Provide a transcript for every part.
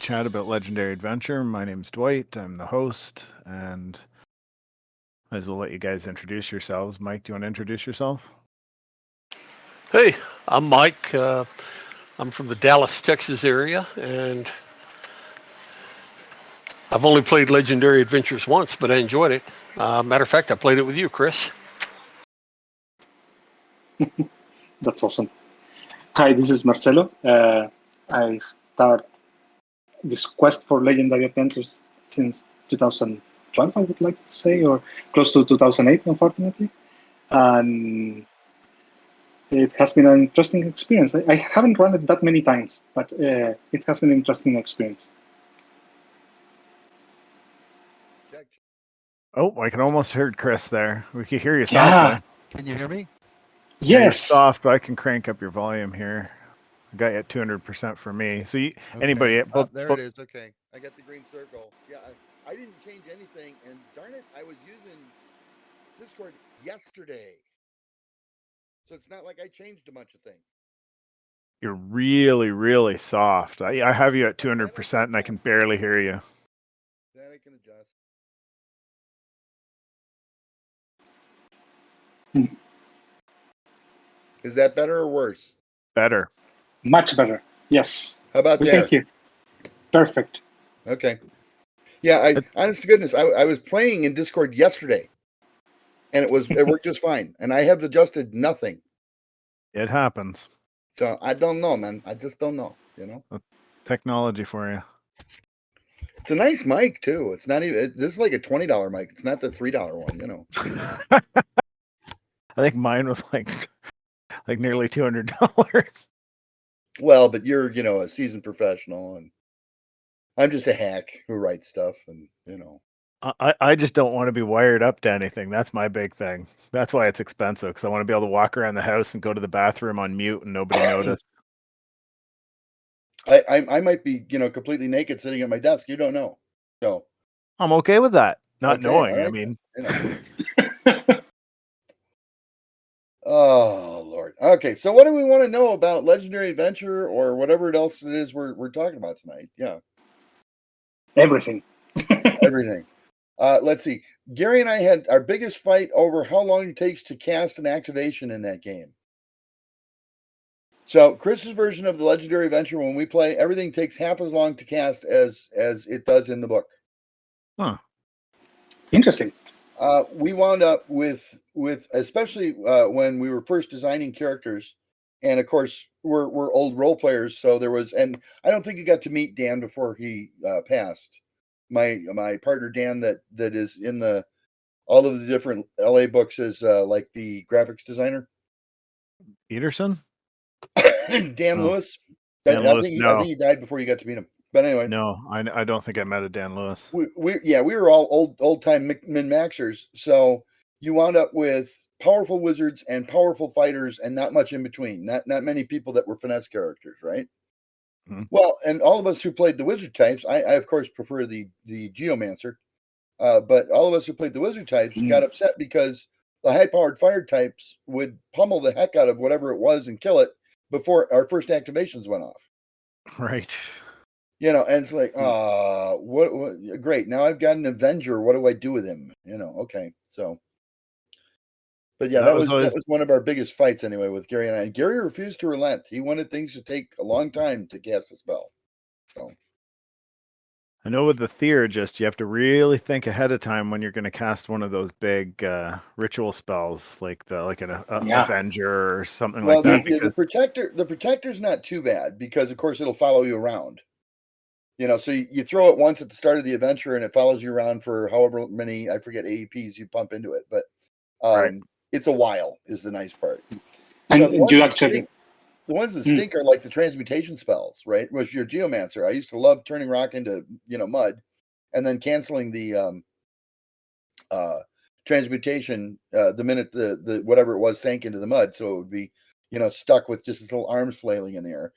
chat about Legendary Adventure. My name's Dwight. I'm the host, and might as well let you guys introduce yourselves. Mike, do you want to introduce yourself? Hey, I'm Mike. I'm from the Dallas, Texas area, and I've only played Legendary Adventures once, but I enjoyed it. Matter of fact, I played it with you, Chris. That's awesome. Hi, this is Marcelo. I start this quest for Legendary Adventures since 2012, I would like to say, or close to 2008, unfortunately. And it has been an interesting experience. I haven't run it that many times, but it has been an interesting experience. Oh, I can almost hear Chris there. We can hear you Yeah. softly. Can you hear me? Yeah, you're Yes. soft, but I can crank up your volume here. I got you at 200% for me. So you, Okay. anybody, There it is. Okay, I got the green circle. Yeah, I didn't change anything, and darn it, I was using Discord yesterday. So it's not like I changed a bunch of things. you're really, really soft. I have you at 200%, and I can barely hear you. That I can adjust. Is that better or worse? Better. Much better. Yes. How about We there? can hear. Perfect. Okay. Yeah, honest to goodness, I was playing in Discord yesterday, and it worked just fine, and I have adjusted nothing. It happens. So I don't know, man. I just don't know. Technology for you. It's a nice mic too. It's not even. This is like a $20 mic. It's not the $3 one. I think mine was like nearly $200. Well, but you're a seasoned professional, and I'm just a hack who writes stuff, and I just don't want to be wired up to anything. That's my big thing. That's why it's expensive, because I want to be able to walk around the house and go to the bathroom on mute and nobody notice. I might be completely naked sitting at my desk. You don't know, so I'm okay with that. Not Okay, knowing. all right, I mean, oh Lord. Okay, so what do we want to know about Legendary Adventure or whatever else it is we're talking about tonight? Yeah, Everything. everything. Let's see. Gary and I had our biggest fight over how long it takes to cast an activation in that game. So Chris's version of the Legendary Adventure, when we play, everything takes half as long to cast as it does in the book. huh? Interesting. We wound up with especially when we were first designing characters, and of course we're old role players, so there was, and I don't think you got to meet Dan before he passed. My partner Dan that is in all of the different LA books is like the graphics designer. Peterson? Dan Lewis. Dan Lewis, I no. think he died before you got to meet him. But anyway, No, I don't think I met a Dan Lewis. we were all old time min-maxers. So you wound up with powerful wizards and powerful fighters, and not much in between. Not many people that were finesse characters, right? Mm-hmm. Well, and all of us who played the wizard types, I of course prefer the Geomancer, but all of us who played the wizard types got upset because the high-powered fire types would pummel the heck out of whatever it was and kill it before our first activations went off. Right. And it's like, what? Great. Now I've got an Avenger. What do I do with him? Okay. So, but yeah, that was one of our biggest fights anyway with Gary and I. And Gary refused to relent. He wanted things to take a long time to cast a spell. So, I know with the Theurgist, you have to really think ahead of time when you're going to cast one of those big ritual spells, like an Avenger or something like that. The Protector's not too bad because, of course, it'll follow you around. So you throw it once at the start of the adventure and it follows you around for however many, I forget, AEPs you pump into it. But It's a while is the nice part. And the ones that stink are like the transmutation spells, right? Which your Geomancer. I used to love turning rock into, mud and then canceling the transmutation the minute the whatever it was sank into the mud. So it would be, stuck with just its little arms flailing in the air.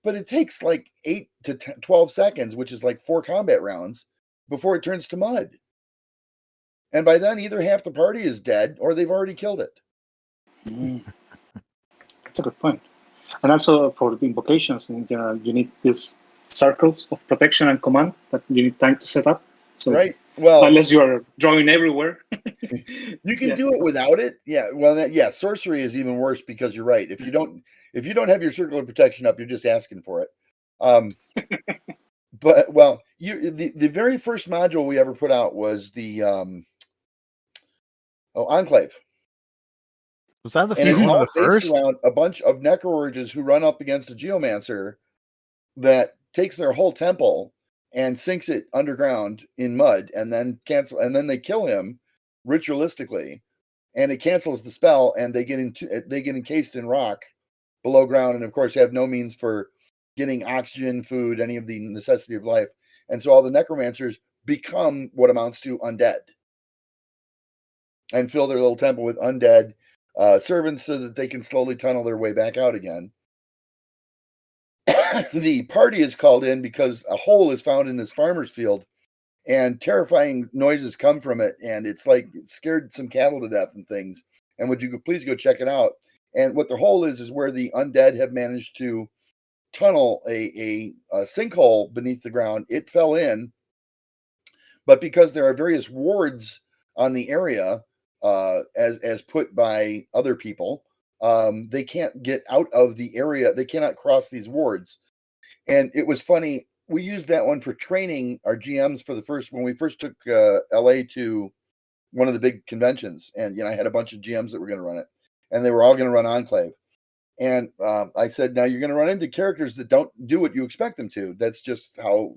But it takes like 8 to 12 seconds, which is like 4 combat rounds, before it turns to mud. And by then, either half the party is dead or they've already killed it. That's a good point. And also for the invocations, you need this circles of protection and command that you need time to set up. So right. Well, unless you are drawing everywhere, you can do it without it. Yeah. Well, sorcery is even worse because you're right. If you don't have your circle of protection up, you're just asking for it. But the very first module we ever put out was the Enclave. Was that the And first it's one? all The based first? around a bunch of necrourges who run up against a geomancer that takes their whole temple and sinks it underground in mud, and then they kill him ritualistically, and it cancels the spell, and they get encased in rock below ground, and of course have no means for getting oxygen, food, any of the necessity of life, and so all the necromancers become what amounts to undead and fill their little temple with undead servants so that they can slowly tunnel their way back out again. The party is called in because a hole is found in this farmer's field, and terrifying noises come from it, and it's like it scared some cattle to death and things. And would you please go check it out? And what the hole is where the undead have managed to tunnel a sinkhole beneath the ground. It fell in, but because there are various wards on the area, as put by other people, they can't get out of the area. They cannot cross these wards. And it was funny. We used that one for training our GMs when we first took LA to one of the big conventions. And, I had a bunch of GMs that were going to run it, and they were all going to run Enclave. And I said, now you're going to run into characters that don't do what you expect them to. That's just how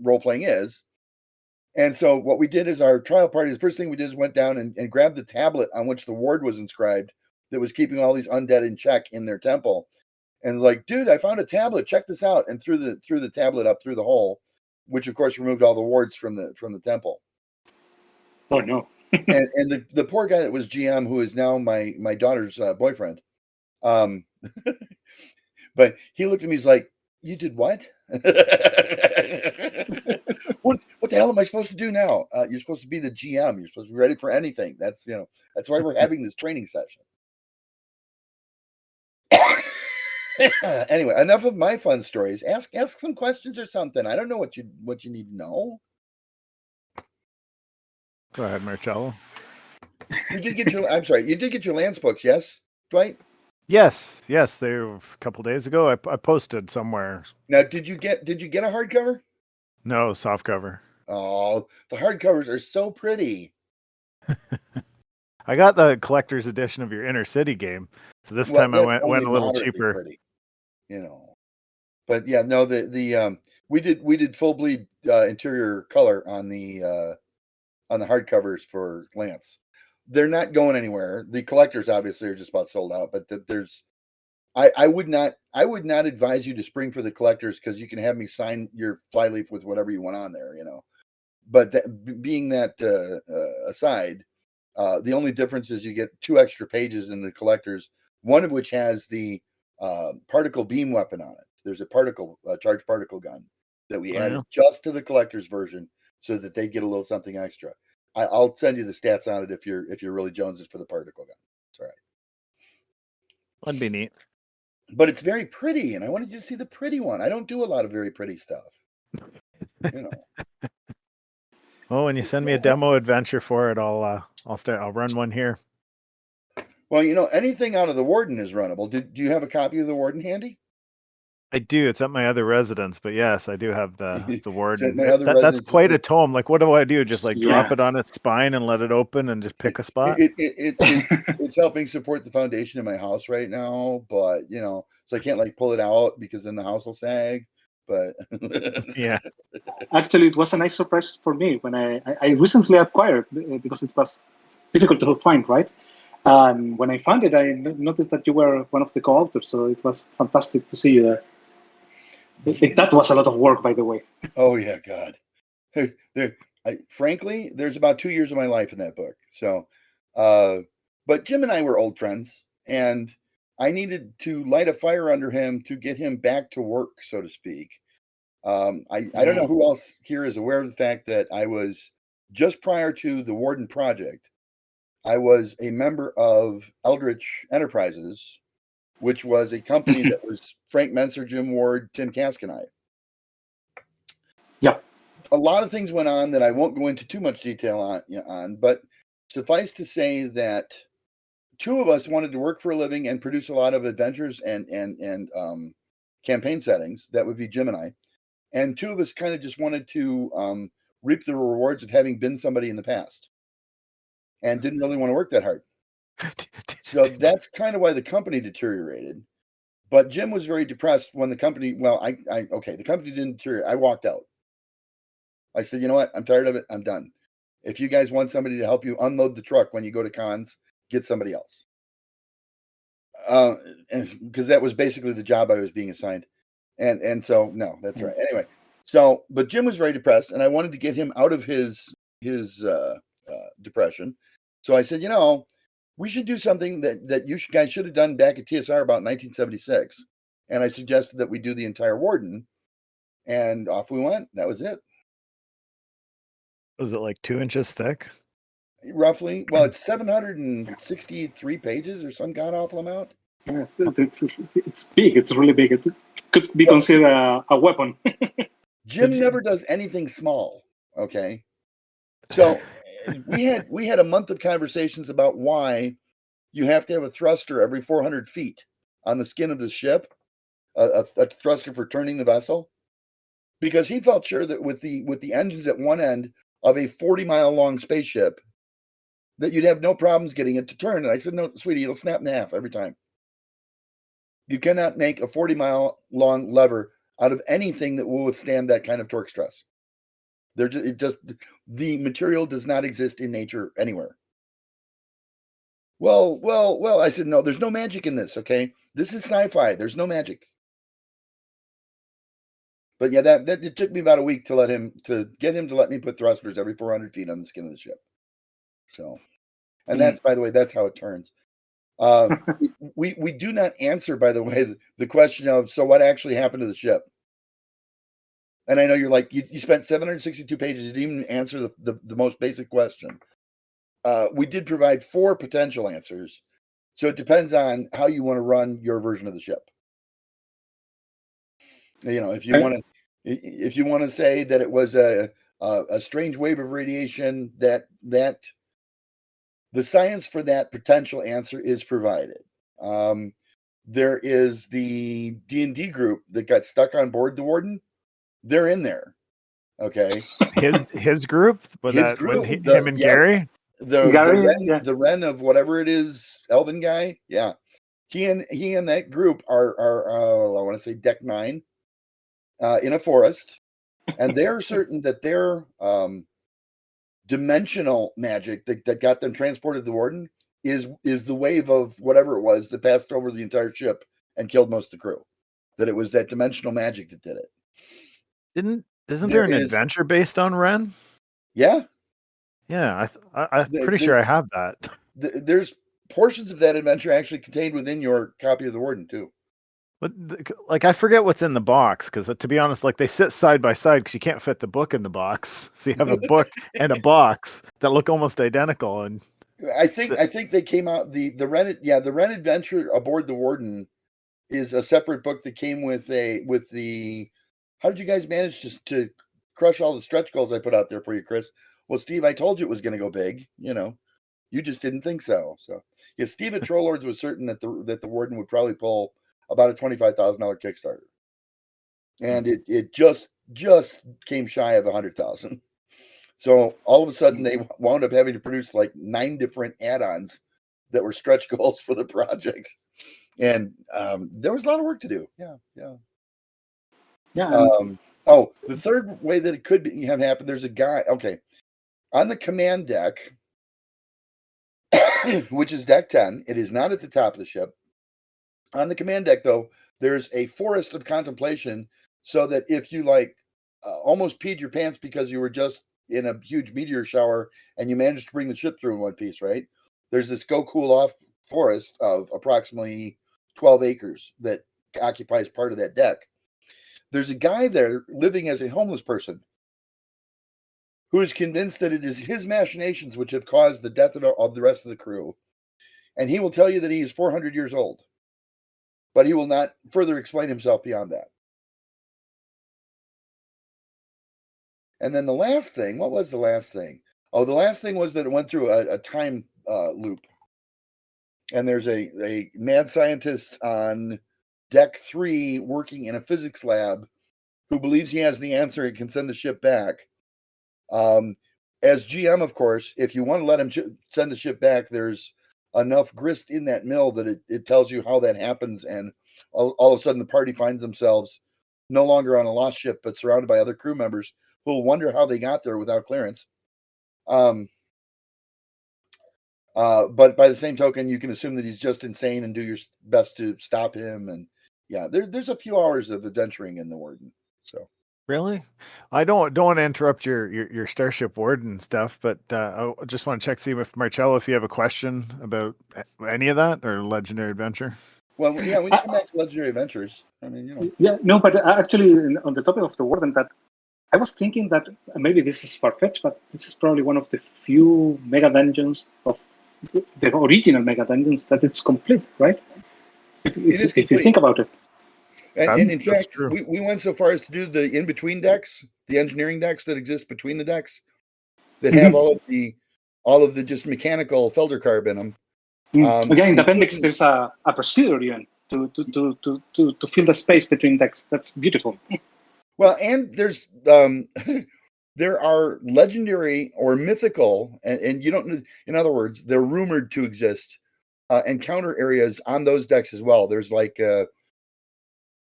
role-playing is. And so what we did is our trial party, the first thing we did is went down and grabbed the tablet on which the ward was inscribed that was keeping all these undead in check in their temple. And like, dude, I found a tablet. Check this out. And threw the tablet up through the hole, which of course removed all the wards from the temple. Oh no. and the poor guy that was GM, who is now my daughter's boyfriend, but he looked at me, he's like, you did what? What the hell am I supposed to do now? You're supposed to be the GM. You're supposed to be ready for anything. That's why we're having this training session. Anyway, enough of my fun stories. Ask some questions or something. I don't know what you need to know. Go ahead, Marcello. You did get your Lance books, yes, Dwight? Yes. They were a couple days ago. I posted somewhere. Now, did you get a hardcover? No, softcover. Oh, the hardcovers are so pretty. I got the collector's edition of your Inner City game, so this time I went a little cheaper. Pretty, But yeah, no, we did full bleed interior color on the hardcovers for Lance. They're not going anywhere. The collectors obviously are just about sold out, but I would not advise you to spring for the collectors, because you can have me sign your flyleaf with whatever you want on there, But being that aside, the only difference is you get 2 extra pages in the collectors, one of which has the particle beam weapon on it. There's a charged particle gun that we added just to the collector's version so that they get a little something extra. I'll send you the stats on it if you're really jonesing for the particle gun. It's all right. That'd be neat. But it's very pretty, and I wanted you to see the pretty one. I don't do a lot of very pretty stuff. Well, when you send me a demo adventure for it, I'll run one here. Well, anything out of the Warden is runnable. Do you have a copy of the Warden handy? I do. It's at my other residence, but yes, I do have the Warden. That's quite a tome. Like, what do I do? Just drop it on its spine and let it open and just pick a spot? It's helping support the foundation in my house right now, but so I can't pull it out because then the house will sag. But yeah, actually, it was a nice surprise for me when I recently acquired, because it was difficult to find, right? And when I found it, I noticed that you were one of the co-authors, so it was fantastic to see you there. That was a lot of work, by the way. Oh yeah, God. Frankly, there's about 2 years of my life in that book. So, but Jim and I were old friends, and I needed to light a fire under him to get him back to work, so to speak. I don't know who else here is aware of the fact that I was, just prior to the Warden Project, I was a member of Eldritch Enterprises, which was a company that was Frank Menser, Jim Ward, Tim Kask, and I. a lot of things went on that I won't go into too much detail on, but suffice to say that two of us wanted to work for a living and produce a lot of adventures and campaign settings. That would be Jim and I. And two of us kind of just wanted to reap the rewards of having been somebody in the past and didn't really want to work that hard. So that's kind of why the company deteriorated. But Jim was very depressed when the company, the company didn't deteriorate. I walked out. I said, you know what? I'm tired of it. I'm done. If you guys want somebody to help you unload the truck when you go to cons, get somebody else. Because that was basically the job I was being assigned. And so, no, that's right. Anyway, so, but Jim was very depressed, and I wanted to get him out of his depression. So I said, we should do something that you guys should have done back at TSR about 1976. And I suggested that we do the entire Warden, and off we went. That was it. Was it like 2 inches thick? Roughly. Well, it's 763 pages or some god awful amount. Yes, it's big. It's really big. It could be considered a weapon. Jim never does anything small. Okay. So we had a month of conversations about why you have to have a thruster every 400 feet on the skin of the ship, a thruster for turning the vessel, because he felt sure that with the engines at one end of a 40-mile long spaceship, that you'd have no problems getting it to turn. And I said, no, sweetie, it'll snap in half every time. You cannot make a 40-mile long lever out of anything that will withstand that kind of torque stress. The material does not exist in nature anywhere. Well, I said, no, there's no magic in this, okay? This is sci-fi. There's no magic. But yeah, that it took me about a week to get him to let me put thrusters every 400 feet on the skin of the ship. So, and that's, by the way, that's how it turns. We do not answer, by the way, the question of, so what actually happened to the ship? And I know you're like, you spent 762 pages, you didn't even answer the most basic question. We did provide 4 potential answers. So it depends on how you want to run your version of the ship. If you want to say that it was a strange wave of radiation, that the science for that potential answer is provided. There is the D&D group that got stuck on board the Warden. They're in there. Okay. His group? Him and Gary? The Ren of whatever it is, Elven guy. Yeah. He and that group are I want to say deck 9 in a forest. And they're certain that their dimensional magic that got them transported to the Warden is the wave of whatever it was that passed over the entire ship and killed most of the crew. That it was that dimensional magic that did it. Isn't there an adventure based on Ren? Yeah. Yeah, I'm pretty sure I have that. There's portions of that adventure actually contained within your copy of the Warden too. But I forget what's in the box, because to be honest, they sit side by side because you can't fit the book in the box. So you have a book and a box that look almost identical. And I think they came out the Ren Adventure aboard the Warden is a separate book that came with the. How did you guys manage to crush all the stretch goals I put out there for you, Chris? Well, Steve, I told you it was going to go big. You just didn't think so. So yeah, Steve at Troll Lords was certain that the Warden would probably pull about a $25,000 Kickstarter, and it just came shy of 100,000. So all of a sudden they wound up having to produce like 9 different add-ons that were stretch goals for the project, and there was a lot of work to do. Yeah. The third way that it could have happened, there's a guy. Okay, on the command deck, which is deck 10, it is not at the top of the ship. On the command deck, though, there's a forest of contemplation, so that if you almost peed your pants because you were just in a huge meteor shower and you managed to bring the ship through in one piece, right? There's this go cool off forest of approximately 12 acres that occupies part of that deck. There's a guy there living as a homeless person who is convinced that it is his machinations which have caused the death of the rest of the crew. And he will tell you that he is 400 years old, but he will not further explain himself beyond that. And then the last thing, what was the last thing? Oh, the last thing was that it went through a time loop. And there's a mad scientist on deck 3 working in a physics lab who believes he has the answer and can send the ship back. As GM, of course, if you want to let him send the ship back, there's enough grist in that mill that it tells you how that happens. And all of a sudden, the party finds themselves no longer on a lost ship, but surrounded by other crew members who will wonder how they got there without clearance. But by the same token, you can assume that he's just insane and do your best to stop him. And yeah, there's a few hours of adventuring in the Warden. So really, I don't want to interrupt your Starship Warden stuff, but I just want to check, see if Marcello, if you have a question about any of that or Legendary Adventure. Well, yeah, when you come back to Legendary Adventures, I mean, you know. Yeah, no, but actually, on the topic of the Warden, that I was thinking that maybe this is far-fetched, but this is probably one of the few mega dungeons of the original mega dungeons that it's complete, right? If you think about it. And in fact, we went so far as to do the in-between decks, the engineering decks that exist between the decks, that have all of the just mechanical Feldercarb in them. Again, in the appendix, there's a procedure even to fill the space between decks. That's beautiful. Well, and there's there are legendary or mythical, and you don't. In other words, they're rumored to exist encounter areas on those decks as well. There's like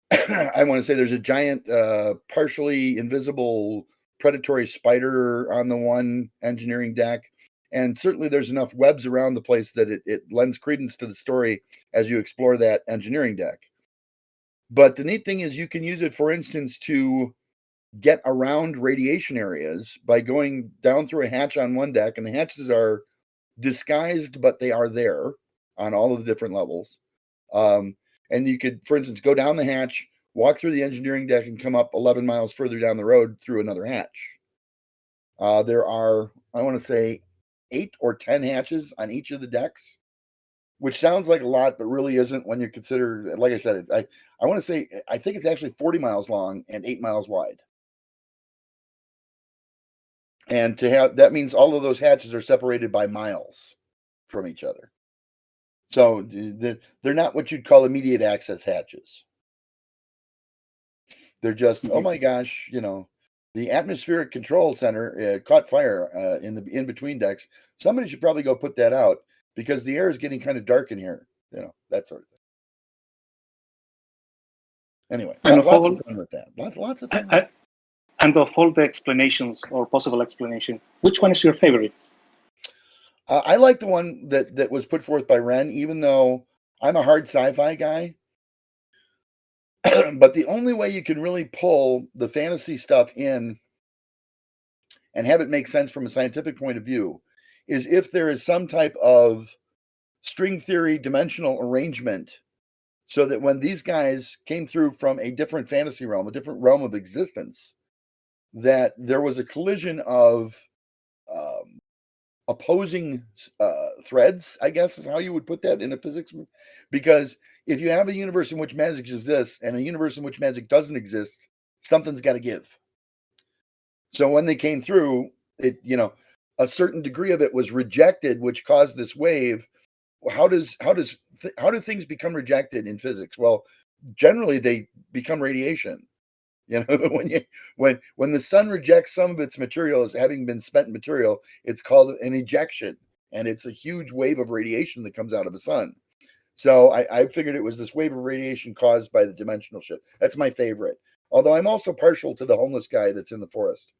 I want to say there's a giant, partially invisible predatory spider on the one engineering deck. And certainly there's enough webs around the place that it lends credence to the story as you explore that engineering deck. But the neat thing is you can use it, for instance, to get around radiation areas by going down through a hatch on one deck. And the hatches are disguised, but they are there on all of the different levels. And you could, for instance, go down the hatch, walk through the engineering deck, and come up 11 miles further down the road through another hatch. There are, I want to say, 8 or 10 hatches on each of the decks, which sounds like a lot, but really isn't when you consider, like I said, I want to say, I think it's actually 40 miles long and 8 miles wide. And to have, that means all of those hatches are separated by miles from each other. So they're not what you'd call immediate access hatches. They're just, oh my gosh, you know, the atmospheric control center caught fire in the in-between decks. Somebody should probably go put that out because the air is getting kind of dark in here. You know, that sort of thing. Anyway, lots of fun with that. Lots of fun. And of all the explanations or possible explanation, which one is your favorite? I like the one that was put forth by Ren, even though I'm a hard sci-fi guy. But the only way you can really pull the fantasy stuff in and have it make sense from a scientific point of view is if there is some type of string theory dimensional arrangement so that when these guys came through from a different fantasy realm, a different realm of existence, that there was a collision of opposing threads, I guess is how you would put that in a physics. Because if you have a universe in which magic exists and a universe in which magic doesn't exist, something's got to give. So when they came through, it, you know, a certain degree of it was rejected, which caused this wave. How do things become rejected in physics? Well, generally they become radiation. You know, when the sun rejects some of its material as having been spent material, it's called an ejection, and it's a huge wave of radiation that comes out of the sun. So I figured it was this wave of radiation caused by the dimensional shift. That's my favorite. Although I'm also partial to the homeless guy that's in the forest.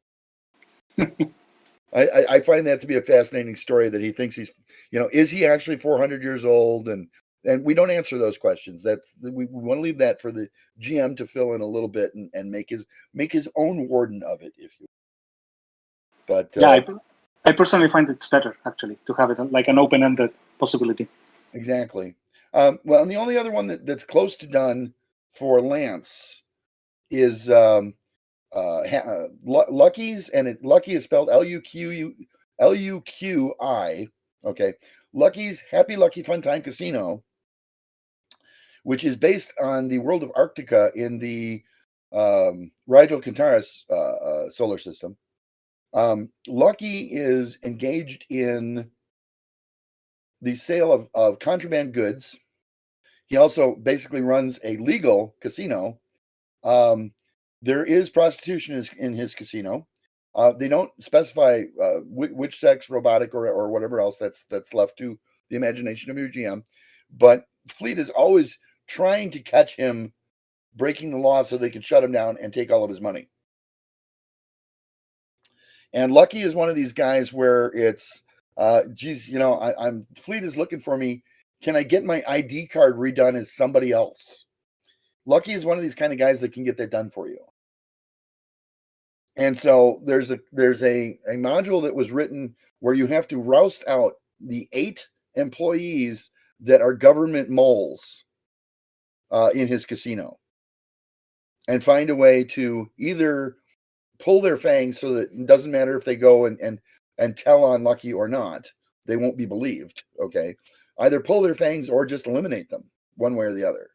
I find that to be a fascinating story that he thinks he's, you know, is he actually 400 years old? And we don't answer those questions. That we want to leave that for the GM to fill in a little bit and make his own warden of it, if you will. But yeah, I personally find it's better actually to have it like an open-ended possibility. Exactly. Well, and the only other one that's close to done for Lance is Lucky's, and Lucky is spelled Luqui. Okay, Lucky's Happy Lucky Fun Time Casino, which is based on the world of Arctica in the Rigel Kentaris solar system. Lucky is engaged in the sale of contraband goods. He also basically runs a legal casino. There is prostitution in his casino. They don't specify which sex, robotic, or whatever else that's left to the imagination of your GM. But Fleet is always trying to catch him breaking the law so they can shut him down and take all of his money. And Lucky is one of these guys where it's, geez, I'm Fleet is looking for me. Can I get my ID card redone as somebody else? Lucky is one of these kind of guys that can get that done for you. And so there's a module that was written where you have to roust out the 8 employees that are government moles in his casino, and find a way to either pull their fangs so that it doesn't matter if they go and tell on Lucky or not, they won't be believed. Okay, either pull their fangs or just eliminate them, one way or the other.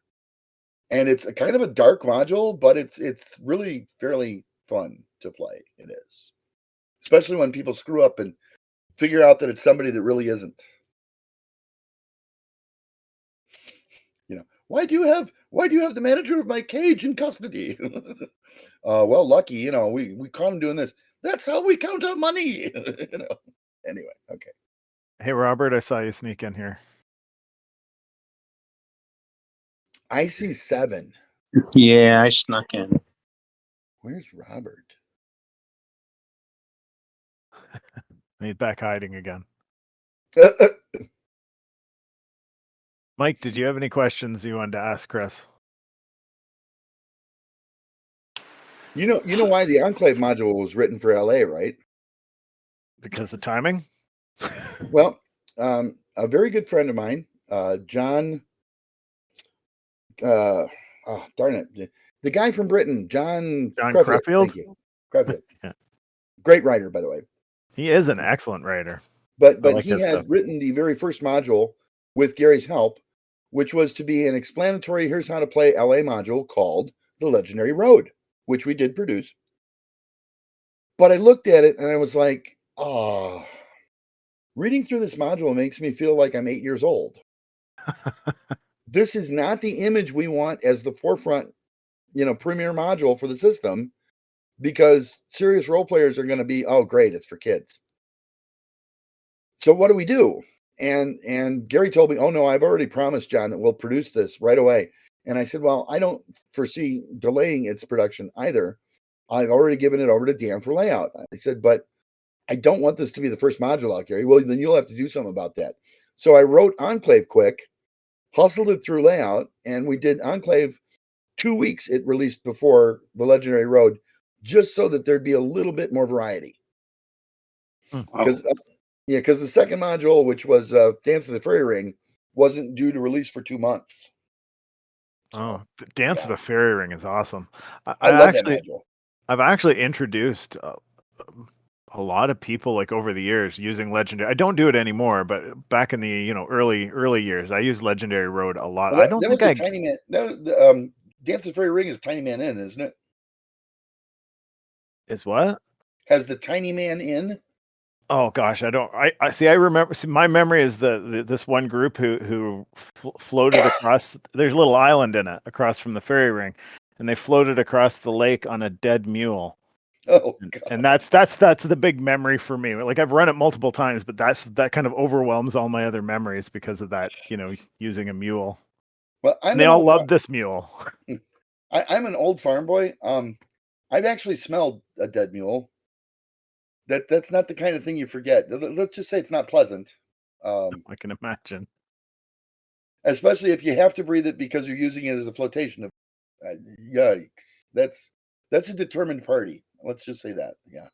And it's a kind of a dark module, but it's really fairly fun to play. It is, especially when people screw up and figure out that it's somebody that really isn't. Why do you have the manager of my cage in custody? Well, Lucky, we caught him doing this. That's how we count our money. Anyway, okay. Hey, Robert, I saw you sneak in here. I see 7. Yeah, I snuck in. Where's Robert? He's back hiding again. Mike, did you have any questions you wanted to ask Chris? You know why the Enclave module was written for LA, right? Because of timing? Well, a very good friend of mine, John, darn it, the guy from Britain, John Creffield? Thank you. Creffield. Yeah. Great writer, by the way. He is an excellent writer. But like he his had stuff. written the very first module with Gary's help, which was to be an explanatory, here's how to play LA module called The Legendary Road, which we did produce. But I looked at it and I was like, reading through this module makes me feel like I'm 8 years old. This is not the image we want as the forefront, premier module for the system, because serious role players are going to be, oh, great, it's for kids. So what do we do? And Gary told me, oh, no, I've already promised John that we'll produce this right away. And I said, well, I don't foresee delaying its production either. I've already given it over to Dan for layout. I said, but I don't want this to be the first module out, Gary. Well, then you'll have to do something about that. So I wrote Enclave quick, hustled it through layout, and we did Enclave 2 weeks. It released before the Legendary Road, just so that there'd be a little bit more variety. Because the second module, which was Dance of the Fairy Ring, wasn't due to release for 2 months. Oh, Dance of the Fairy Ring is awesome. I love that module. I've actually introduced a lot of people like over the years using Legendary. I don't do it anymore, but back in the early years, I used Legendary Road a lot. Well, Tiny Man. Dance of the Fairy Ring is Tiny Man in, isn't it? Is what? Has the Tiny Man in? Oh gosh, I see. I remember. See, my memory is this one group who floated across. There's a little island in it across from the fairy ring, and they floated across the lake on a dead mule. Oh, God. And that's the big memory for me. Like I've run it multiple times, but that kind of overwhelms all my other memories because of that. Using a mule. Well, they all loved this mule. I'm an old farm boy. I've actually smelled a dead mule. That's not the kind of thing you forget. Let's just say it's not pleasant. I can imagine. Especially if you have to breathe it because you're using it as a flotation. Yikes! That's a determined party. Let's just say that. Yeah.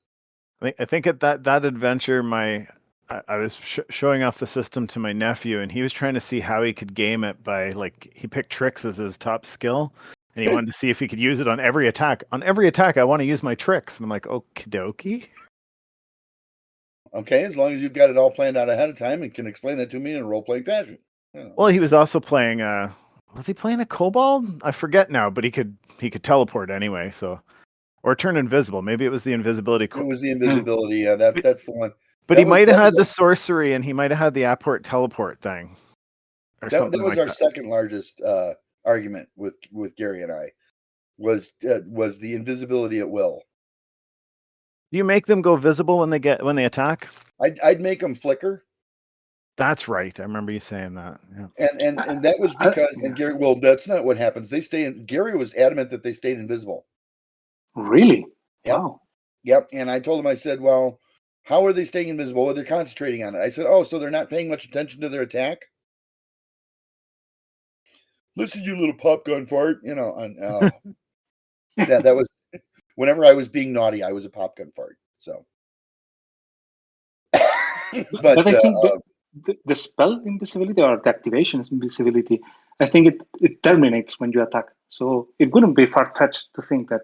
I think at that adventure, I was showing off the system to my nephew, and he was trying to see how he could game it by he picked tricks as his top skill, and he wanted to see if he could use it on every attack. On every attack, I want to use my tricks, and I'm like, okie dokie. Okay, as long as you've got it all planned out ahead of time and can explain that to me in a role-playing fashion. Well, he was also playing. Was he playing a kobold? I forget now, but he could teleport anyway. So Or turn invisible. Maybe it was the invisibility. It was the invisibility. Yeah, that's the one. But That he might have that had the was sorcery, and he might have had the apport teleport thing, or that something was like our that. second largest argument with Gary and I was the invisibility at will. Do you make them go visible when they attack? I'd make them flicker. That's right. I remember you saying that. Yeah. And that was because and Gary, well, that's not what happens. They stay in. Gary was adamant that they stayed invisible. Really? Yep. Wow. Yep. And I told him, I said, well, how are they staying invisible? Well, they're concentrating on it. I said, oh, so they're not paying much attention to their attack? Listen, you little popgun fart. You know, yeah, that was whenever I was being naughty, I was a popgun fart. So, But I think the spell invisibility or the activation is invisibility, I think it terminates when you attack. So it wouldn't be far-fetched to think that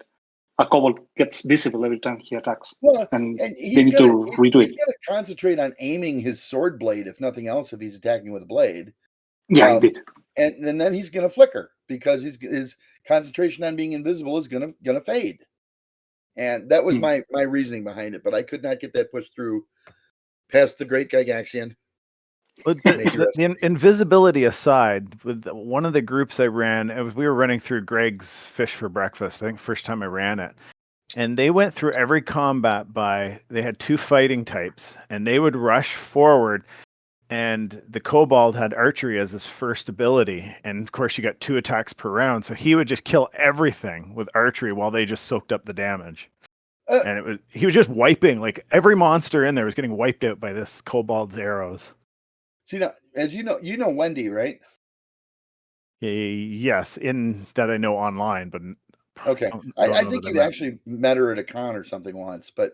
a kobold gets visible every time he attacks. well, And and they need to redo he's it. got to concentrate on aiming his sword blade, if nothing else, if he's attacking with a blade. Yeah, indeed. And then he's going to flicker because his concentration on being invisible is going to fade. And that was my reasoning behind it, but I could not get that pushed through past the great Gygaxian. But the invisibility aside, with one of the groups I ran, we were running through Greg's Fish for Breakfast. I think first time I ran it, and they went through every combat they had 2 fighting types, and they would rush forward. And the kobold had archery as his first ability, and of course you got 2 attacks per round, so he would just kill everything with archery while they just soaked up the damage. And he was just wiping, like every monster in there was getting wiped out by this kobold's arrows. See, now, as you know Wendy, right? Yes, in that I know online, but okay, I think you actually met her at a con or something once, but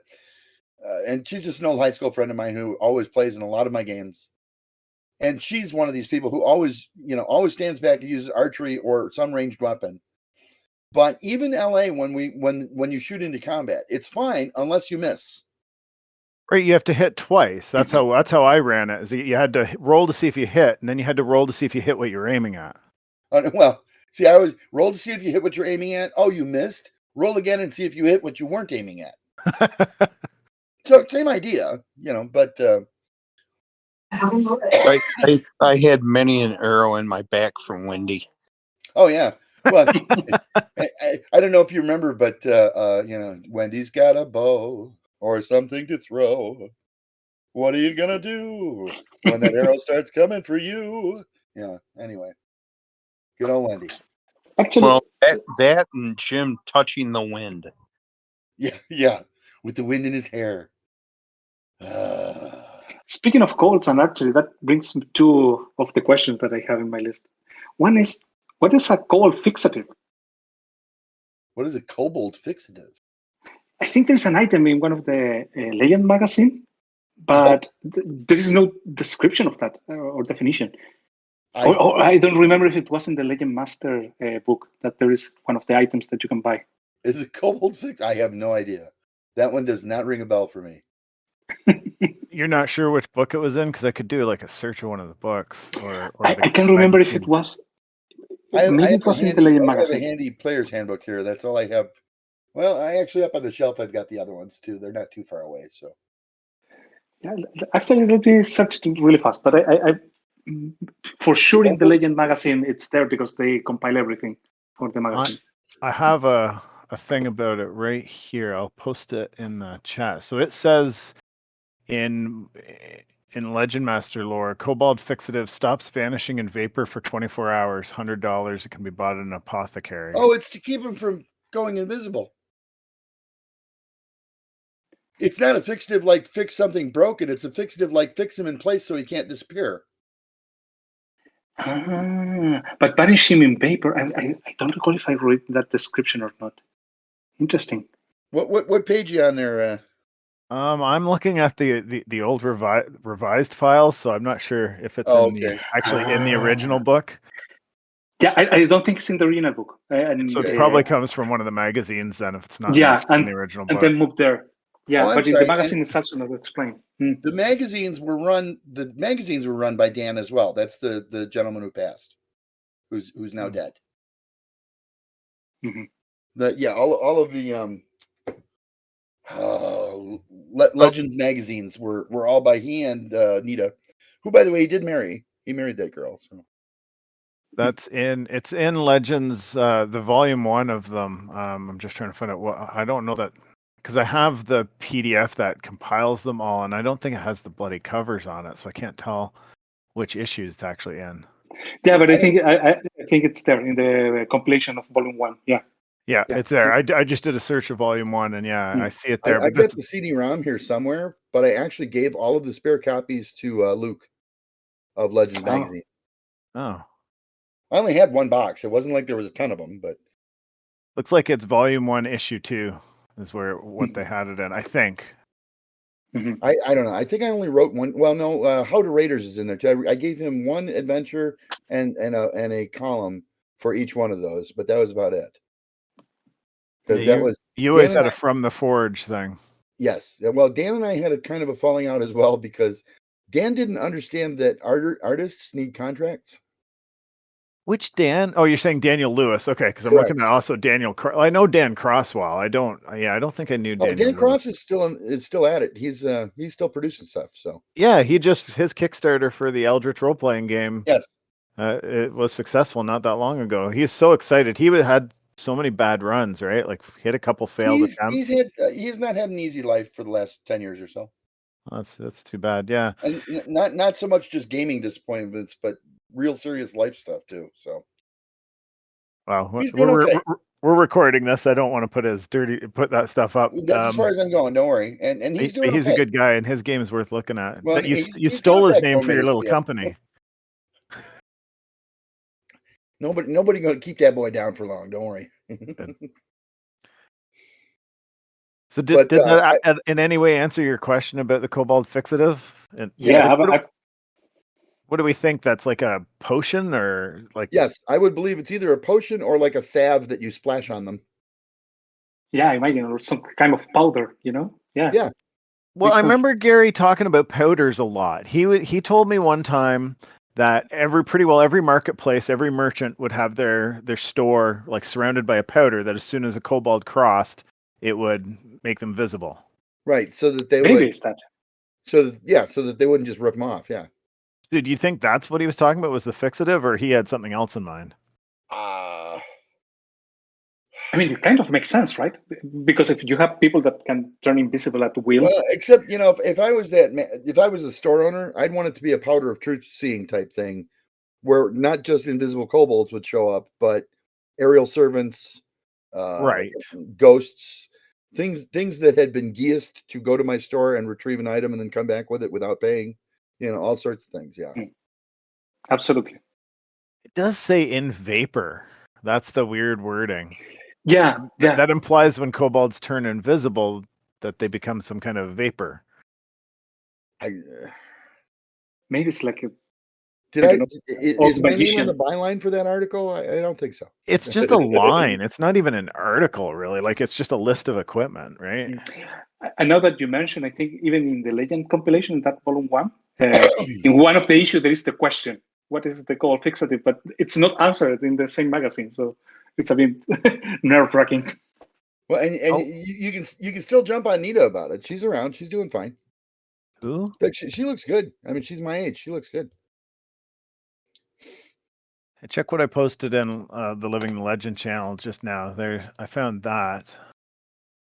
and she's just an old high school friend of mine who always plays in a lot of my games, and she's one of these people who always stands back and uses archery or some ranged weapon. But even LA, when you shoot into combat, it's fine unless you miss. Right, you have to hit twice. That's how I ran it. Is you had to roll to see if you hit, and then you had to roll to see if you hit what you're aiming at. Well, see, I was roll to see if you hit what you're aiming at. Oh, you missed. Roll again and see if you hit what you weren't aiming at. So same idea, but I had many an arrow in my back from Wendy. Oh yeah. Well, I don't know if you remember, but Wendy's got a bow or something to throw. What are you gonna do when that arrow starts coming for you? Yeah. Anyway, good old Wendy. Actually, well, that and Jim touching the wind. Yeah, with the wind in his hair. Speaking of kobolds and archery, that brings me 2 of the questions that I have in my list. One is, what is a kobold fixative? What is a kobold fixative? I think there's an item in one of the Legend magazine, but there is no description of that or definition. I don't remember if it was in the Legend Master book that there is one of the items that you can buy. Is it kobold fix? I have no idea. That one does not ring a bell for me. You're not sure which book it was in, because I could do like a search of one of the books, or I can't remember if it was. Maybe it was in the Legend magazine. I have a handy player's handbook here. That's all I have. Well, I actually up on the shelf. I've got the other ones too. They're not too far away. So, yeah, actually, let me search it really fast. But I for sure in the Legend magazine, it's there because they compile everything for the magazine. I have a thing about it right here. I'll post it in the chat. So it says in Legend Master lore, kobold fixative stops vanishing in vapor for 24 hours, $100. It can be bought at an apothecary. Oh, it's to keep him from going invisible. It's not a fixative like fix something broken. It's a fixative like fix him in place so he can't disappear. But banish him in vapor. I don't recall if I read that description or not. Interesting. What page are you on there? I'm looking at the old revised files, so I'm not sure if it's in the original book. Yeah, I don't think it's in the original book. So it probably comes from one of the magazines then, if it's not in the original book. And then moved there. Yeah, but in the magazine it's also not explained. The magazines were run by Dan as well. That's the gentleman who passed, who's now dead. Mm-hmm. All of the Legends magazines were all by he and Nita, who, by the way, he did marry. He married that girl. So It's in Legends, the volume 1 of them. I'm just trying to find out what, I don't know that, because I have the PDF that compiles them all, and I don't think it has the bloody covers on it, so I can't tell which issue it's actually in. Yeah, but I think it's there in the compilation of Volume 1. Yeah. Yeah, Yeah. it's there. I just did a search of volume 1, and yeah, I see it there. I've But got the CD-ROM here somewhere, but I actually gave all of the spare copies to Luke of Legends Oh. magazine. oh, I only had one box. It wasn't like there was a ton of them, but looks like it's volume 1, issue 2 is what they had it in. I think. I don't know. I think I only wrote one. Well, no, How to Raiders is in there too. I gave him one adventure and a column for each one of those, but that was about it. Because Yeah, that was you always Dan had and a From the Forge thing. Yes. Well, Dan and I had a kind of a falling out as well because Dan didn't understand that artists need contracts. Which Dan? Oh, you're saying Daniel Lewis. Okay, because I'm Correct. looking at also Daniel. I know Dan Crosswell. I don't think I knew Oh, Daniel Dan Cross Lewis. is still at it. He's still producing stuff. So Yeah, his Kickstarter for the Eldritch role playing game. yes, it was successful not that long ago. He's so excited. He had so many bad runs, right? Like he had a couple failed attempts. he's not had an easy life for the last 10 years or so. That's too bad. Yeah, And not so much just gaming disappointments, but real serious life stuff too. So wow. he's doing okay. We're recording this. I don't want to put that stuff up. That's as far as I'm going. Don't worry. And he's doing. He's okay. a good guy, and his game is worth looking at. Well, That you he's stole got his a name for your backbone little made us company. Nobody going to keep that boy down for long. Don't worry. So did that in any way answer your question about the Kobold fixative? And Yeah. what do we think? That's like a potion or like? Yes, I would believe it's either a potion or like a salve that you splash on them. Yeah, I imagine, or some kind of powder, Yeah. Yeah. Well, Makes I sense. remember Gary talking about powders a lot. He told me one time that every marketplace, every merchant would have their store like surrounded by a powder that as soon as a kobold crossed, it would make them visible. Right, so that they Maybe would. it's that. So that they wouldn't just rip them off. Yeah. Dude, you think that's what he was talking about was the fixative, or he had something else in mind? I mean, it kind of makes sense, right? Because if you have people that can turn invisible at will. Well, except if I was if I was a store owner, I'd want it to be a powder of truth seeing type thing, where not just invisible kobolds would show up, but aerial servants, Right, ghosts, things that had been geased to go to my store and retrieve an item and then come back with it without paying, all sorts of things. Yeah, Absolutely. it does say in vapor. That's the weird wording. Yeah. That implies when kobolds turn invisible that they become some kind of vapor. Maybe it's like is my name on the byline for that article? I don't think so. It's just a line. It's not even an article, really. Like it's just a list of equipment, right? I know that you mentioned, I think even in the Legend compilation, that volume 1, in one of the issues, there is the question, what is the kobold fixative? But it's not answered in the same magazine. So it's a bit nerve-wracking. Well, and you can still jump on Nita about it. She's around. She's doing fine. Who? But she looks good. I mean, she's my age. She looks good. Check what I posted in the Living the Legend channel just now. I found that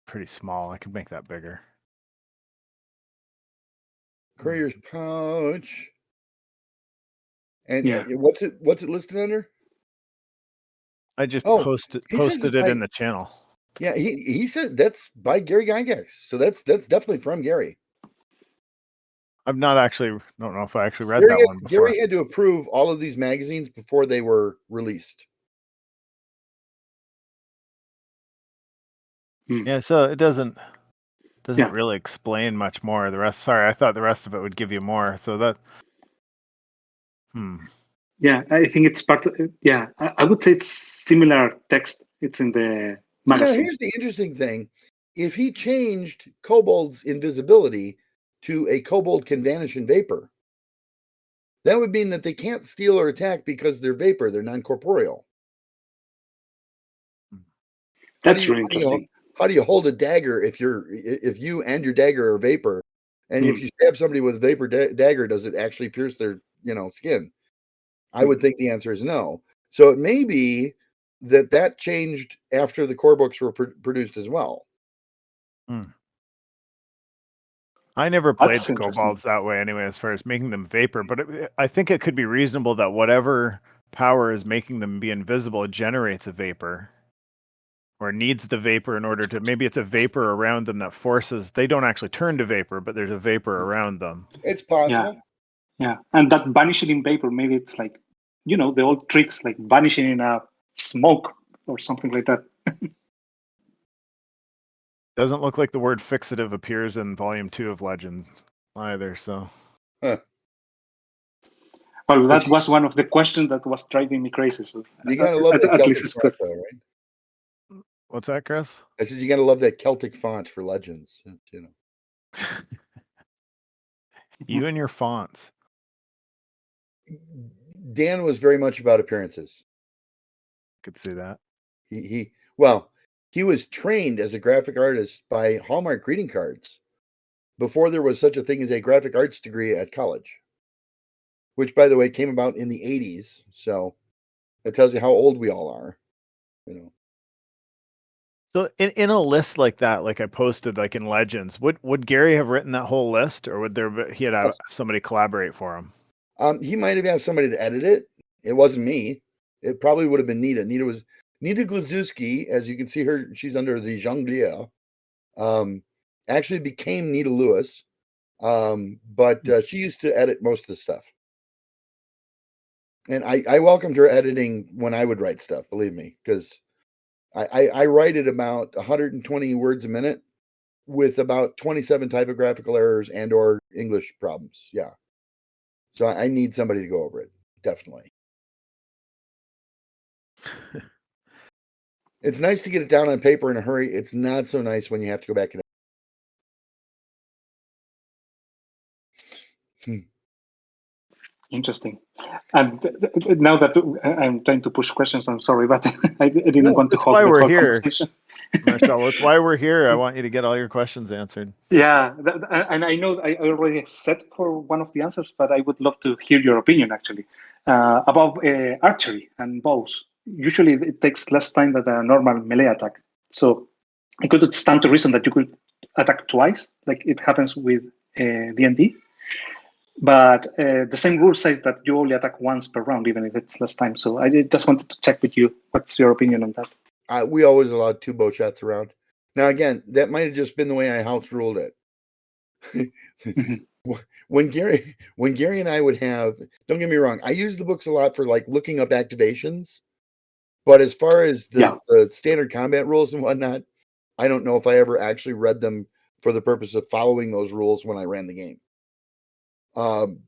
pretty small. I could make that bigger. Courier's pouch. And what's it listed under? I just posted it in the channel. Yeah, he said that's by Gary Gygax. So that's definitely from Gary. Don't know if I actually read that one before. Gary had to approve all of these magazines before they were released. Yeah, so it doesn't really explain much more. I thought the rest of it would give you more. So that Yeah, I think it's part of, I would say it's similar text. It's in the magazine. Here's the interesting thing. If he changed kobold's invisibility to a kobold can vanish in vapor, that would mean that they can't steal or attack because they're vapor. They're non-corporeal. That's really interesting. how do you hold a dagger if you and your dagger are vapor, and if you stab somebody with a vapor dagger, does it actually pierce their skin? I would think the answer is no. So it may be that changed after the core books were produced as well. I never played That's the interesting. kobolds that way anyway, as far as making them vapor, but I think it could be reasonable that whatever power is making them be invisible generates a vapor, or needs the vapor in order to, maybe it's a vapor around them that forces, they don't actually turn to vapor, but there's a vapor around them. It's possible. Yeah. And that vanishing in vapor, maybe it's like, the old tricks, like vanishing in a smoke or something like that. Doesn't look like the word fixative appears in volume 2 of Legends either, so. Huh. Well, that was one of the questions that was driving me crazy. So You gotta love that at Celtic least it's good. font, though, right? What's that, Chris? I said you gotta love that Celtic font for Legends. You and your fonts. Dan was very much about appearances. Could see that. He was trained as a graphic artist by Hallmark greeting cards before there was such a thing as a graphic arts degree at college, which, by the way, came about in the 80s. So that tells you how old we all are. So in a list like that, like I posted, like in Legends, would Gary have written that whole list, or would he have somebody collaborate for him? He might have asked somebody to edit it. It wasn't me. It probably would have been Nita. Nita Glazewski, as you can see her. She's under the Jonglier. Actually became Nita Lewis, but she used to edit most of the stuff. And I welcomed her editing when I would write stuff. Believe me, because I write at about 120 words a minute with about 27 typographical errors and or English problems. Yeah. So I need somebody to go over it. Definitely. It's nice to get it down on paper in a hurry. It's not so nice when you have to go back and Interesting. And now that I'm trying to push questions, I'm sorry, but I didn't want to that's hold why the we're whole here. conversation. Marcel, that's why we're here. I want you to get all your questions answered. Yeah, and I know I already said for one of the answers, but I would love to hear your opinion actually about archery and bows. Usually, it takes less time than a normal melee attack. So it could stand to reason that you could attack twice, like it happens with D&D. But the same rule says that you only attack once per round, even if it's less time. So I just wanted to check with you. What's your opinion on that? we always allowed 2 bow shots around. Now, again, that might have just been the way I house ruled it. Mm-hmm. When Gary and I would have, don't get me wrong, I use the books a lot for like looking up activations. But as far as the standard combat rules and whatnot, I don't know if I ever actually read them for the purpose of following those rules when I ran the game.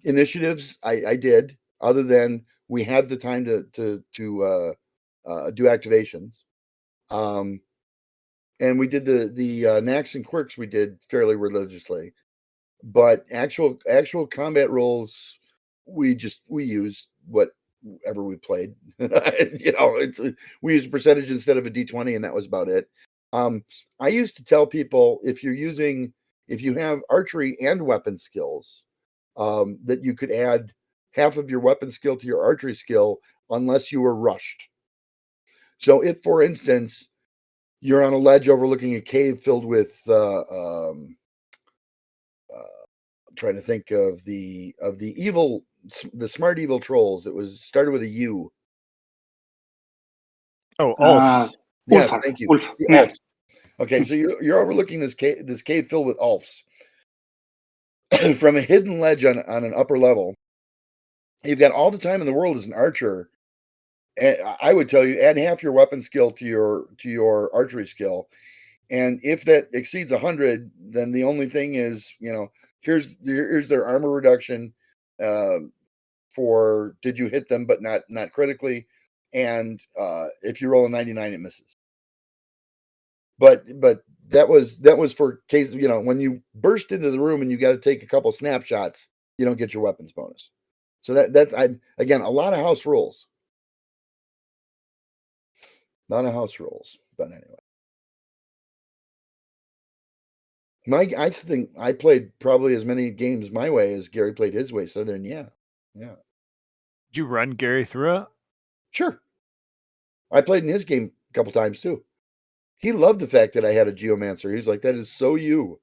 Initiatives, I did, other than we have the time to do activations. And we did the knacks and quirks we did fairly religiously. But actual combat rules, we used whatever we played. We used a percentage instead of a D20, and that was about it. I used to tell people if you have archery and weapon skills, that you could add half of your weapon skill to your archery skill unless you were rushed. So if, for instance, you're on a ledge overlooking a cave filled with I'm trying to think of the smart evil trolls. It was started with a U. Oh, Ulfs. Yes, Ulfar, thank you. Ulf. The Yeah. Ulfs. Okay, so you're overlooking this cave filled with Ulfs. From a hidden ledge on an upper level. You've got all the time in the world as an archer. And I would tell you, add half your weapon skill to your archery skill. And if that exceeds 100, then the only thing is, here's their armor reduction for did you hit them but not critically, and if you roll a 99, it misses. But that was for case, when you burst into the room and you got to take a couple snapshots, you don't get your weapons bonus. So that's again a lot of house rules. Not a house rules, but anyway. I think I played probably as many games my way as Gary played his way. So then, yeah. Did you run Gary through it? Sure. I played in his game a couple times too. He loved the fact that I had a geomancer. He's like, that is so you.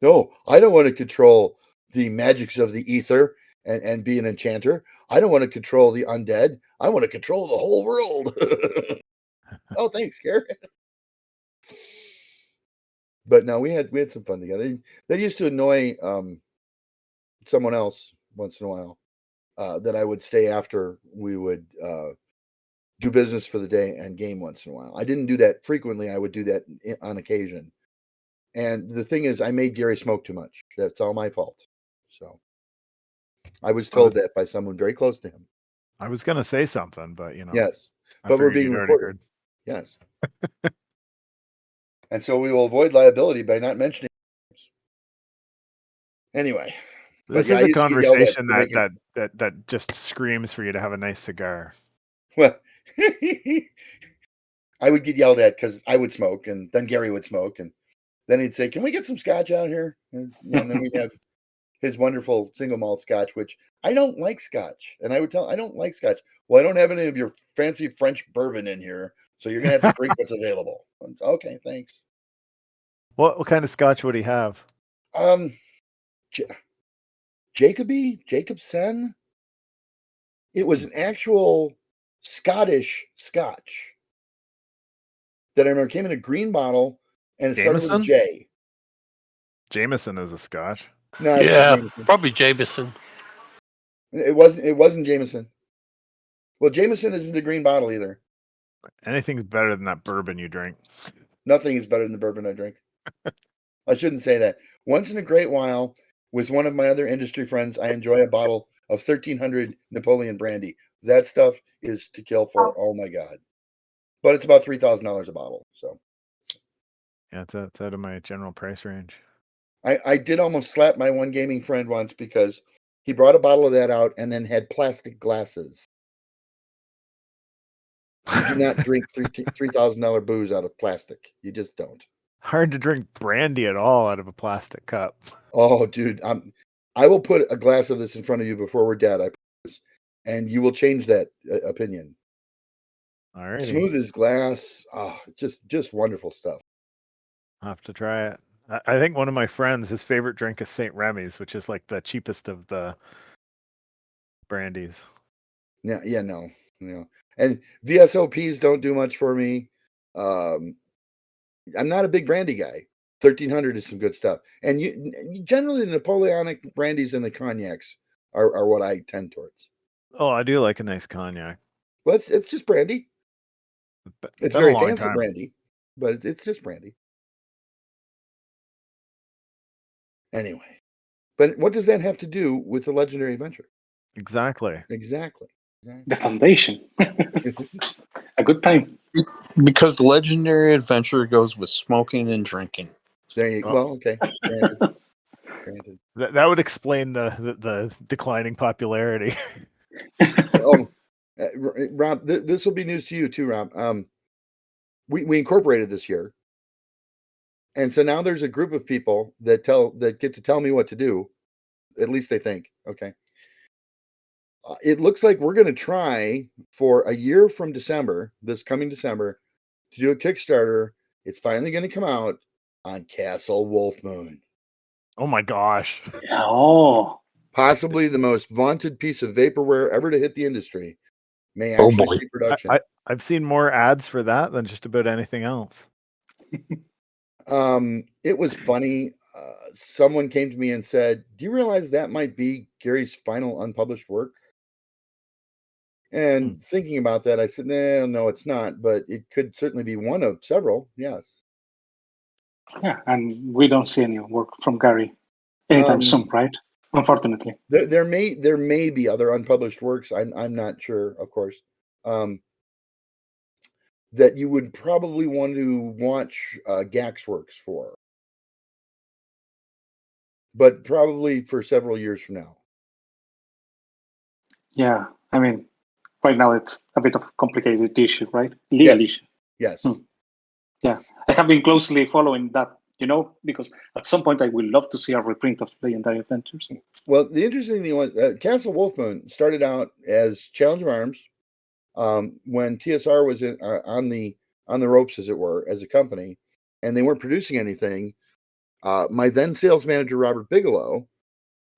No, I don't want to control the magics of the ether and be an enchanter. I don't want to control the undead. I want to control the whole world. Oh, thanks, Gary. But no, we had some fun together. That used to annoy someone else once in a while that I would stay after we would do business for the day and game once in a while. I didn't do that frequently. I would do that on occasion. And the thing is, I made Gary smoke too much. That's all my fault. So I was told that by someone very close to him. I was going to say something, but Yes, I but we're figured being you'd already recorded. Yes. And so we will avoid liability by not mentioning names. Anyway. This yeah, is I a used to get yelled at conversation for making- that just screams for you to have a nice cigar. Well, I would get yelled at because I would smoke, and then Gary would smoke, and then he'd say, "Can we get some scotch out here?" And then we'd have his wonderful single malt scotch, which I don't like scotch, and I would tell I don't like scotch. Well, I don't have any of your fancy French bourbon in here, so you're gonna have to drink what's available. Okay, thanks. What kind of scotch would he have? Jacobsen. It was an actual Scottish scotch that I remember came in a green bottle and it started with a Jameson? J. Jameson is a scotch. No, it's not Yeah, Jameson. probably Jameson. It wasn't Jameson. Well, Jameson isn't a green bottle either. Anything's better than that bourbon you drink. Nothing is better than the bourbon I drink. I shouldn't say that. Once in a great while, with one of my other industry friends, I enjoy a bottle of 1300 Napoleon brandy. That stuff is to kill for. Oh my God. But it's about $3,000 a bottle. So Yeah, it's out of my general price range. I did almost slap my one gaming friend once because he brought a bottle of that out and then had plastic glasses. You do not drink $3,000 booze out of plastic. You just don't. Hard to drink brandy at all out of a plastic cup. Oh, dude, I will put a glass of this in front of you before we're dead, I promise, and you will change that opinion. All right. Smooth as glass. Oh, just wonderful stuff. I'll have to try it. I think one of my friends, his favorite drink is St. Remy's, which is like the cheapest of the brandies. Yeah, no. And VSOPs don't do much for me. I'm not a big brandy guy. 1300 is some good stuff. And you generally the Napoleonic brandies and the cognacs are what I tend towards. Oh, I do like a nice cognac. Well, it's just brandy. It's been a very long fancy time. brandy, but it's just brandy. Anyway, but what does that have to do with the Legendary Adventure? Exactly. The foundation. A good time. Because Legendary Adventure goes with smoking and drinking. There you go. Oh. Well, okay. Granted. That would explain the declining popularity. Oh, Rob, this will be news to you too, Rob. We incorporated this year, and so now there's a group of people that get to tell me what to do. At least they think. Okay. It looks like we're going to try for a year from December, this coming December, to do a Kickstarter. It's finally going to come out on Castle Wolfmoon. Oh my gosh. Oh, Possibly the most vaunted piece of vaporware ever to hit the industry may Oh, actually boy. see production. I've seen more ads for that than just about anything else. It was funny. Someone came to me and said, "Do you realize that might be Gary's final unpublished work?" And thinking about that, I said, no, it's not, but it could certainly be one of several. Yes. yeah, and we don't see any work from Gary anytime soon, right? Unfortunately. There may be other unpublished works. I'm not sure, of course, that you would probably want to watch Gax works for, but probably for several years from now. Yeah, I mean, right now it's a bit of a complicated issue, right? Legal issue. Yes. Yeah, I have been closely following that, because at some point I would love to see a reprint of Legendary Adventures. Well, the interesting thing was Castle Wolfmoon started out as Challenge of Arms when TSR was on the ropes, as it were, as a company, and they weren't producing anything. My then sales manager, Robert Bigelow,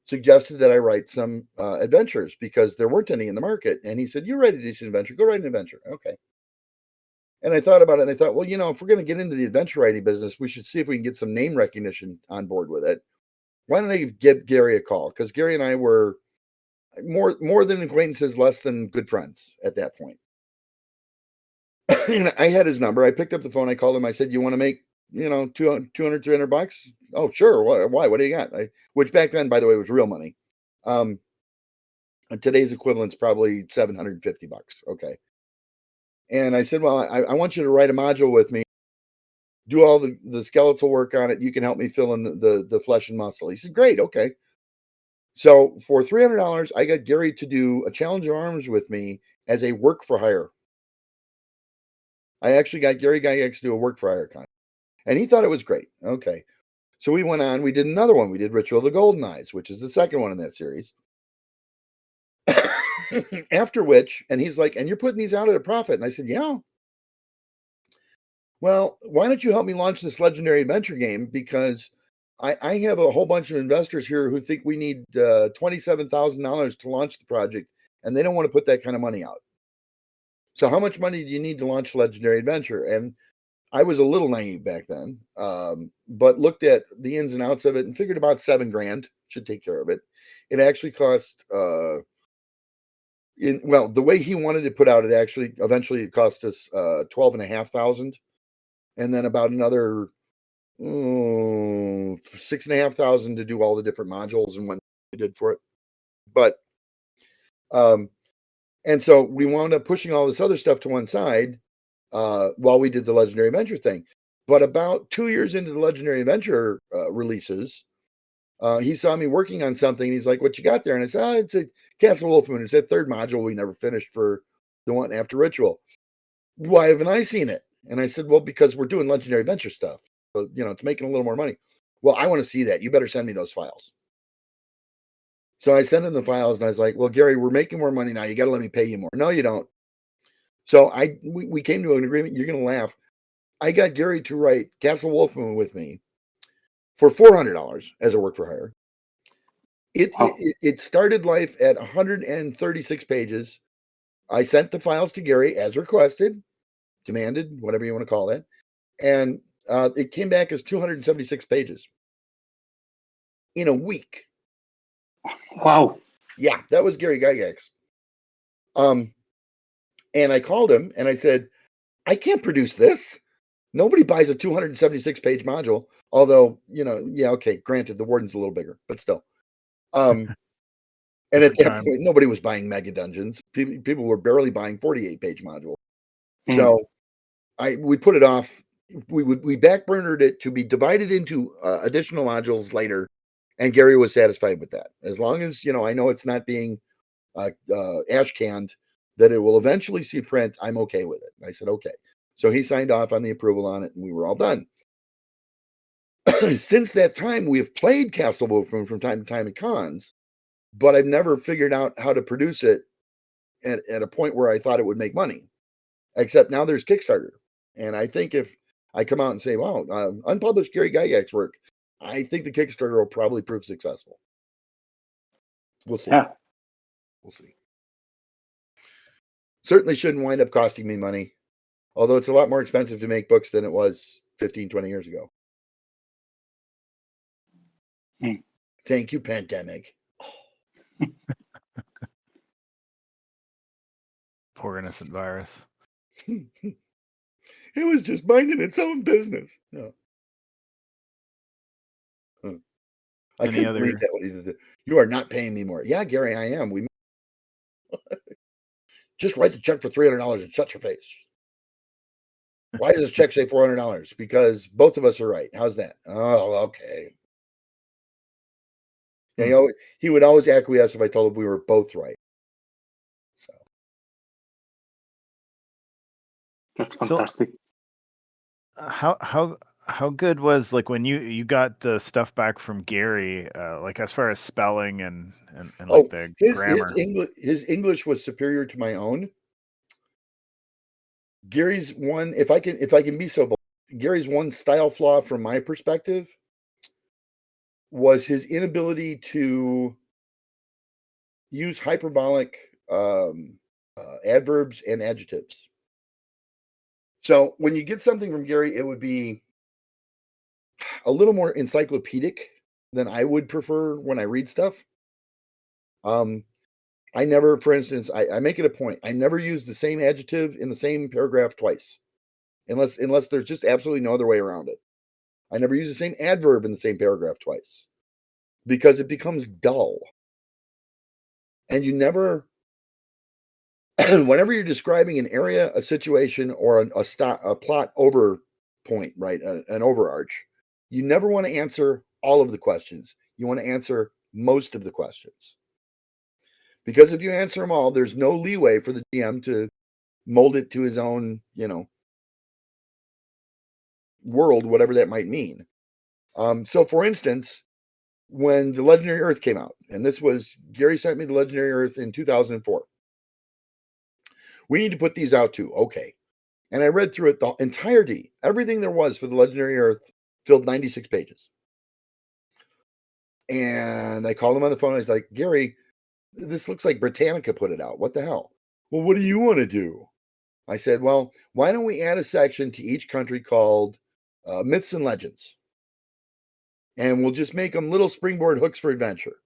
suggested that I write some adventures because there weren't any in the market. And he said, "You write a decent adventure. Go write an adventure." Okay. And I thought about it, and I thought, well, if we're going to get into the adventure writing business, we should see if we can get some name recognition on board with it. Why don't I give Gary a call? Because Gary and I were more than acquaintances, less than good friends at that point. And I had his number. I picked up the phone. I called him. I said, "You want to make, $200, $300? Oh, sure. Why? What do you got?" Which back then, by the way, was real money. And today's equivalent's probably $750. Okay. And I said, "Well, I want you to write a module with me, do all the skeletal work on it. You can help me fill in the flesh and muscle." He said, "Great. Okay." So for $300, I got Gary to do a Challenge of Arms with me as a work for hire. I actually got Gary Gygax to do a work for hire contract, and he thought it was great. Okay. So we went on, we did another one. We did Ritual of the Golden Eyes, which is the second one in that series. After which, and he's like, "And you're putting these out at a profit?" And I said, "Yeah." "Well, why don't you help me launch this Legendary Adventure game? Because I have a whole bunch of investors here who think we need $27,000 to launch the project, and they don't want to put that kind of money out. So how much money do you need to launch Legendary Adventure?" And I was a little naive back then, but looked at the ins and outs of it and figured about $7,000 should take care of it. It actually cost, the way he wanted to put out, eventually it cost us $12,500, and then about another $6,500 to do all the different modules and what we did for it. But and so we wound up pushing all this other stuff to one side while we did the Legendary Adventure thing. But about 2 years into the Legendary Adventure releases, he saw me working on something. He's like, "What you got there?" And I said, "Oh, it's a Castle Wolfmoon. It's that third module we never finished for the one after Ritual." "Why haven't I seen it?" And I said, "Well, because we're doing Legendary Adventure stuff. So, it's making a little more money." "Well, I want to see that. You better send me those files." So I sent him the files, and I was like, "Well, Gary, we're making more money now. You got to let me pay you more." "No, you don't." So we came to an agreement. You're going to laugh. I got Gary to write Castle Wolfmoon with me for $400 as a work for hire. It started life at 136 pages. I sent the files to Gary as requested, demanded, whatever you want to call it, and it came back as 276 pages in a week. Wow. Yeah, that was Gary Gygax. And I called him and I said, "I can't produce this. Nobody buys a 276 page module." Although, yeah, okay, granted, the Warden's a little bigger, but still. And at that point, nobody was buying mega dungeons. People were barely buying 48 page modules. So we put it off. We backburnered it to be divided into additional modules later, and Gary was satisfied with that. As long as I know it's not being ash canned, that it will eventually see print, I'm okay with it. And I said okay. So he signed off on the approval on it, and we were all done. Since that time, we have played Castle Wolfmoon from time to time at cons, but I've never figured out how to produce it at a point where I thought it would make money. Except now there's Kickstarter, and I think if I come out and say, "Wow, unpublished Gary Gygax work," I think the Kickstarter will probably prove successful. We'll see. Yeah. We'll see. Certainly shouldn't wind up costing me money, although it's a lot more expensive to make books than it was 15, 20 years ago. Thank you, pandemic. Poor innocent virus. It was just minding its own business. No. I couldn't believe that what he did. "You are not paying me more." "Yeah, Gary, I am. We just write the check for $300 and shut your face." "Why does this check say $400?" "Because both of us are right." "How's that?" "Oh, okay." He would always acquiesce if I told him we were both right. So that's fantastic. how good was, like, when you got the stuff back from Gary, like as far as spelling and like Oh, the his grammar? English was superior to my own. Gary's one, if I can be so bold, Gary's one style flaw from my perspective was his inability to use hyperbolic adverbs and adjectives. So when you get something from Gary, it would be a little more encyclopedic than I would prefer when I read stuff. I never, for instance, I make it a point. I never use the same adjective in the same paragraph twice, unless there's just absolutely no other way around it. I never use the same adverb in the same paragraph twice because it becomes dull. And you never, whenever you're describing an area, a situation, or a plot over point, right, an overarch, you never want to answer all of the questions. You want to answer most of the questions. Because if you answer them all, there's no leeway for the GM to mold it to his own, world, whatever that might mean. So, for instance, when the Legendary Earth came out, and this was Gary sent me the Legendary Earth in 2004. We need to put these out too. Okay. And I read through it the entirety, everything there was for the Legendary Earth filled 96 pages. And I called him on the phone. I was like, Gary, this looks like Britannica put it out. What the hell? Well, what do you want to do? I said, well, why don't we add a section to each country called Myths and Legends? And we'll just make them little springboard hooks for adventure.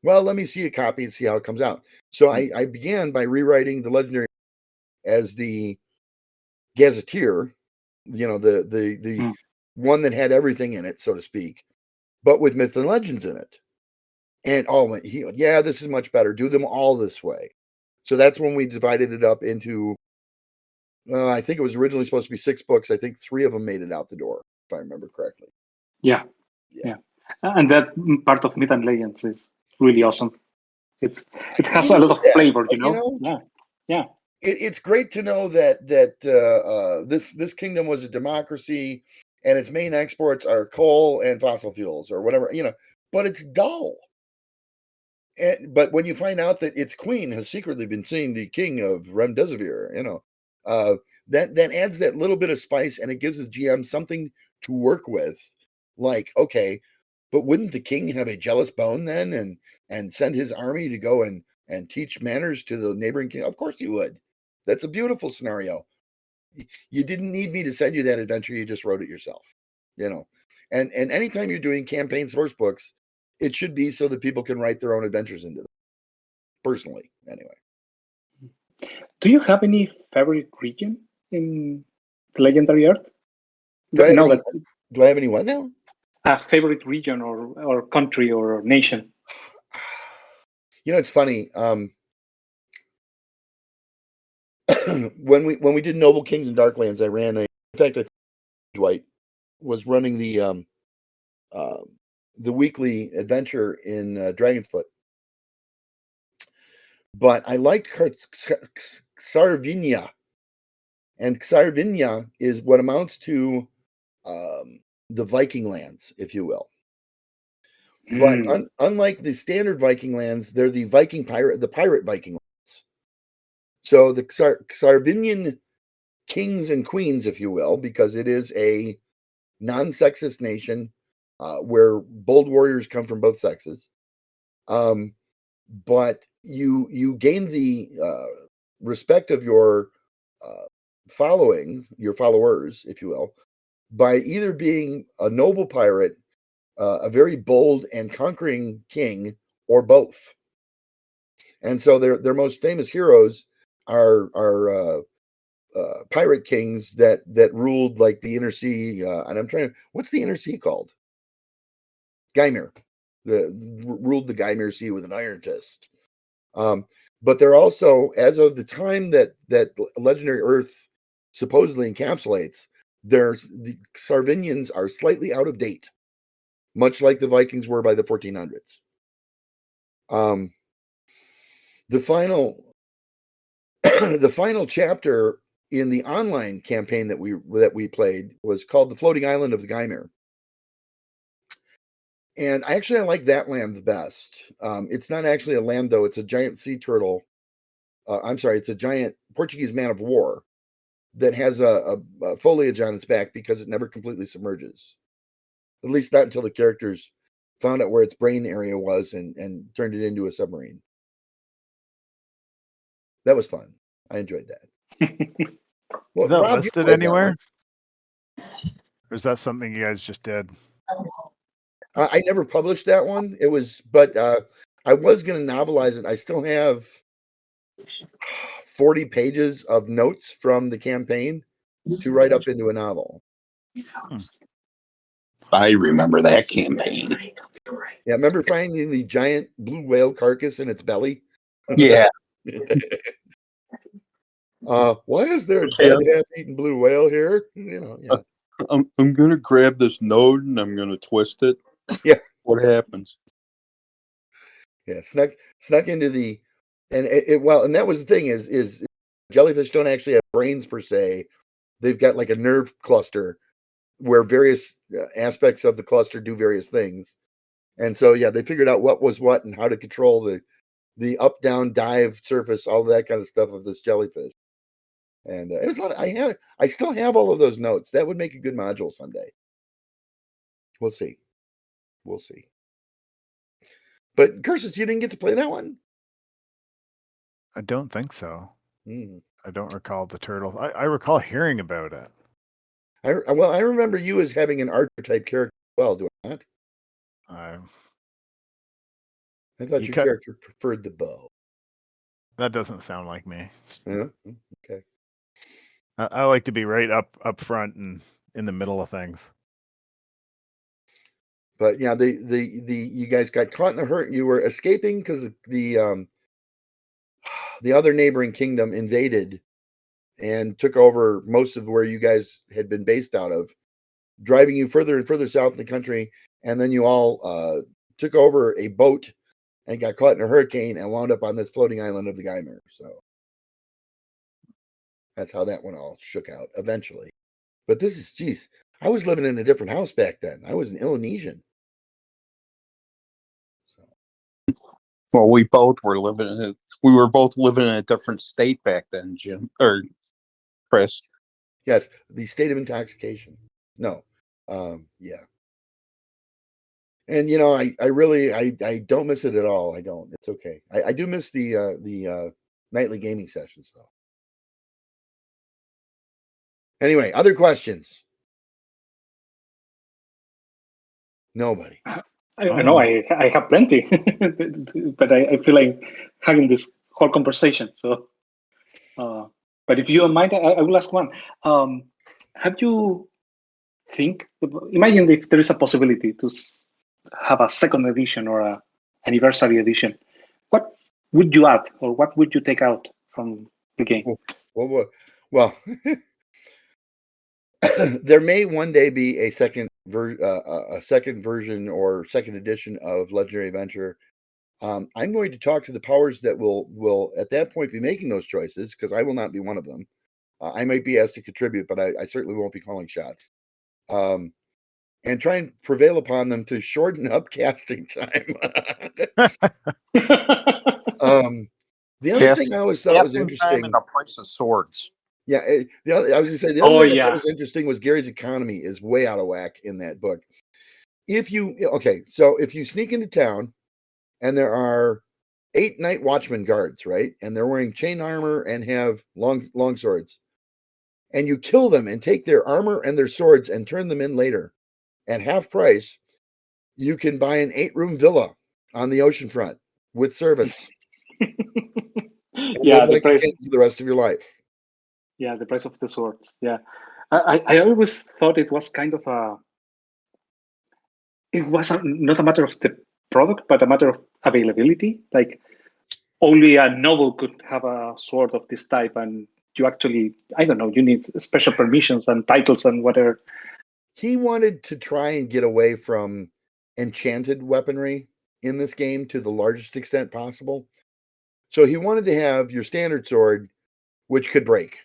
Well, let me see a copy and see how it comes out. So I began by rewriting the Legendary as the gazetteer, the one that had everything in it, so to speak, but with Myths and Legends in it. And this is much better. Do them all this way. So that's when we divided it up into, I think it was originally supposed to be 6 books. I think 3 of them made it out the door, if I remember correctly. Yeah. And that part of Myth and Legends is really awesome. It has a lot of flavor, Yeah. It's great to know that this kingdom was a democracy, and its main exports are coal and fossil fuels or whatever, but it's dull. But when you find out that its queen has secretly been seeing the king of Remdesivir, that adds that little bit of spice, and it gives the GM something to work with. Like, okay, but wouldn't the king have a jealous bone then, and send his army to go and teach manners to the neighboring king? Of course he would. That's a beautiful scenario. You didn't need me to send you that adventure. You just wrote it yourself, And anytime you're doing campaign source books, it should be so that people can write their own adventures into them. Personally, anyway. Do you have any favorite region in the Legendary Earth? Do I have any what now? A favorite region or country or nation? It's funny. When we did Noble Kings and Darklands, I ran in fact, I think Dwight was running the weekly adventure in Dragon's Foot. But I like Xarvinia. And Xarvinia is what amounts to the Viking lands, if you will. But unlike the standard Viking lands, they're the pirate Viking lands. So the Xarvinian kings and queens, if you will, because it is a non-sexist nation where bold warriors come from both sexes. But you gain the respect of your your followers, if you will, by either being a noble pirate, a very bold and conquering king, or both. And so their most famous heroes are pirate kings that ruled like the inner sea. And what's the inner sea called? Gymir. Ruled the Gymir Sea with an iron fist. But they're also, as of the time that Legendary Earth supposedly encapsulates, the Xarvinians are slightly out of date, much like the Vikings were by the 1400s. The final chapter in the online campaign that we played was called the Floating Island of the Gymir. And I like that land the best. It's not actually a land, though. It's a giant sea turtle. I'm sorry, it's a giant Portuguese man of war that has a foliage on its back because it never completely submerges. At least not until the characters found out where its brain area was and turned it into a submarine. That was fun. I enjoyed that. Well, Is that Rob, you listed played that anywhere? one. Or is that something you guys just did? I never published that one. It was, but I was going to novelize it. I still have 40 pages of notes from the campaign to write up into a novel. I remember that campaign. Yeah, remember finding the giant blue whale carcass in its belly? Yeah. Why is there a dead half-eaten blue whale here? Yeah. I'm gonna grab this node and I'm gonna twist it. Yeah. What happens? Yeah, snuck into the, and and that was the thing is jellyfish don't actually have brains per se. They've got like a nerve cluster where various aspects of the cluster do various things. And so, yeah, they figured out what was what and how to control the up, down, dive, surface, all that kind of stuff of this jellyfish. And it was a lot. I still have all of those notes. That would make a good module someday. We'll see. But Kersus, you didn't get to play that one? I don't think so. Mm. I don't recall the turtle. I recall hearing about it. I remember you as having an archer type character as well, do I not? I thought your character preferred the bow. That doesn't sound like me. Yeah. Okay. I like to be right up front and in the middle of things. But yeah, you guys got caught in a hurt. You were escaping because the other neighboring kingdom invaded and took over most of where you guys had been based out of, driving you further and further south in the country. And then you all took over a boat and got caught in a hurricane and wound up on this floating island of the Gymir. So that's how that one all shook out eventually. But geez, I was living in a different house back then. I was an Indonesian. Well, we were both living in a different state back then, Jim or Chris. Yes, the state of intoxication. No, yeah. And I really I don't miss it at all. I don't. It's okay. I do miss the nightly gaming sessions though. Anyway, other questions? Nobody. I know I have plenty, but I feel like having this whole conversation. So, but if you don't mind, I will ask one. Have you imagine if there is a possibility to have a second edition or a anniversary edition? What would you add, or what would you take out from the game? Well, there may one day be a second version or second edition of Legendary Adventure. I'm going to talk to the powers that will at that point be making those choices, because I will not be one of them. I might be asked to contribute, but I certainly won't be calling shots. And try and prevail upon them to shorten up casting time. The other thing I always thought was interesting, and the price of swords. Yeah, I was going to say the other thing that was interesting was Gary's economy is way out of whack in that book. If you sneak into town and there are 8 night watchman guards, right, and they're wearing chain armor and have long swords, and you kill them and take their armor and their swords and turn them in later at half price, you can buy an 8-room villa on the ocean front with servants. Yeah, the price for the rest of your life. Yeah, the price of the swords. Yeah, I always thought it was kind of it was not a matter of the product, but a matter of availability. Like only a noble could have a sword of this type, and you actually, I don't know, you need special permissions and titles and whatever. He wanted to try and get away from enchanted weaponry in this game to the largest extent possible. So he wanted to have your standard sword, which could break.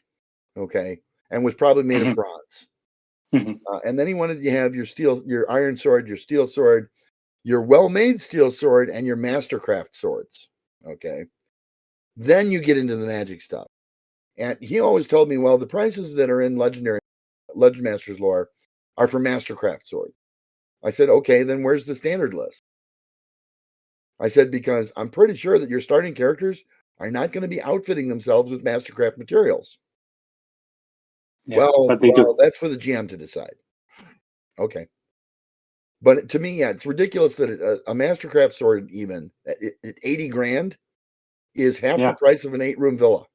okay, and was probably made of Mhm. bronze. Mhm. And then he wanted you to have your iron sword, your steel sword, your well-made steel sword, and your mastercraft swords. Okay, then you get into the magic stuff. And he always told me, well, the prices that are in Legend Masters lore are for mastercraft sword. I said, okay, then where's the standard list? I said, because I'm pretty sure that your starting characters are not going to be outfitting themselves with mastercraft materials. Yeah, but they Well, do. that's for the GM to decide. Okay. But to me, yeah, it's ridiculous that a mastercraft sword, even at 80 grand, is half the Yeah, price of an 8-room villa.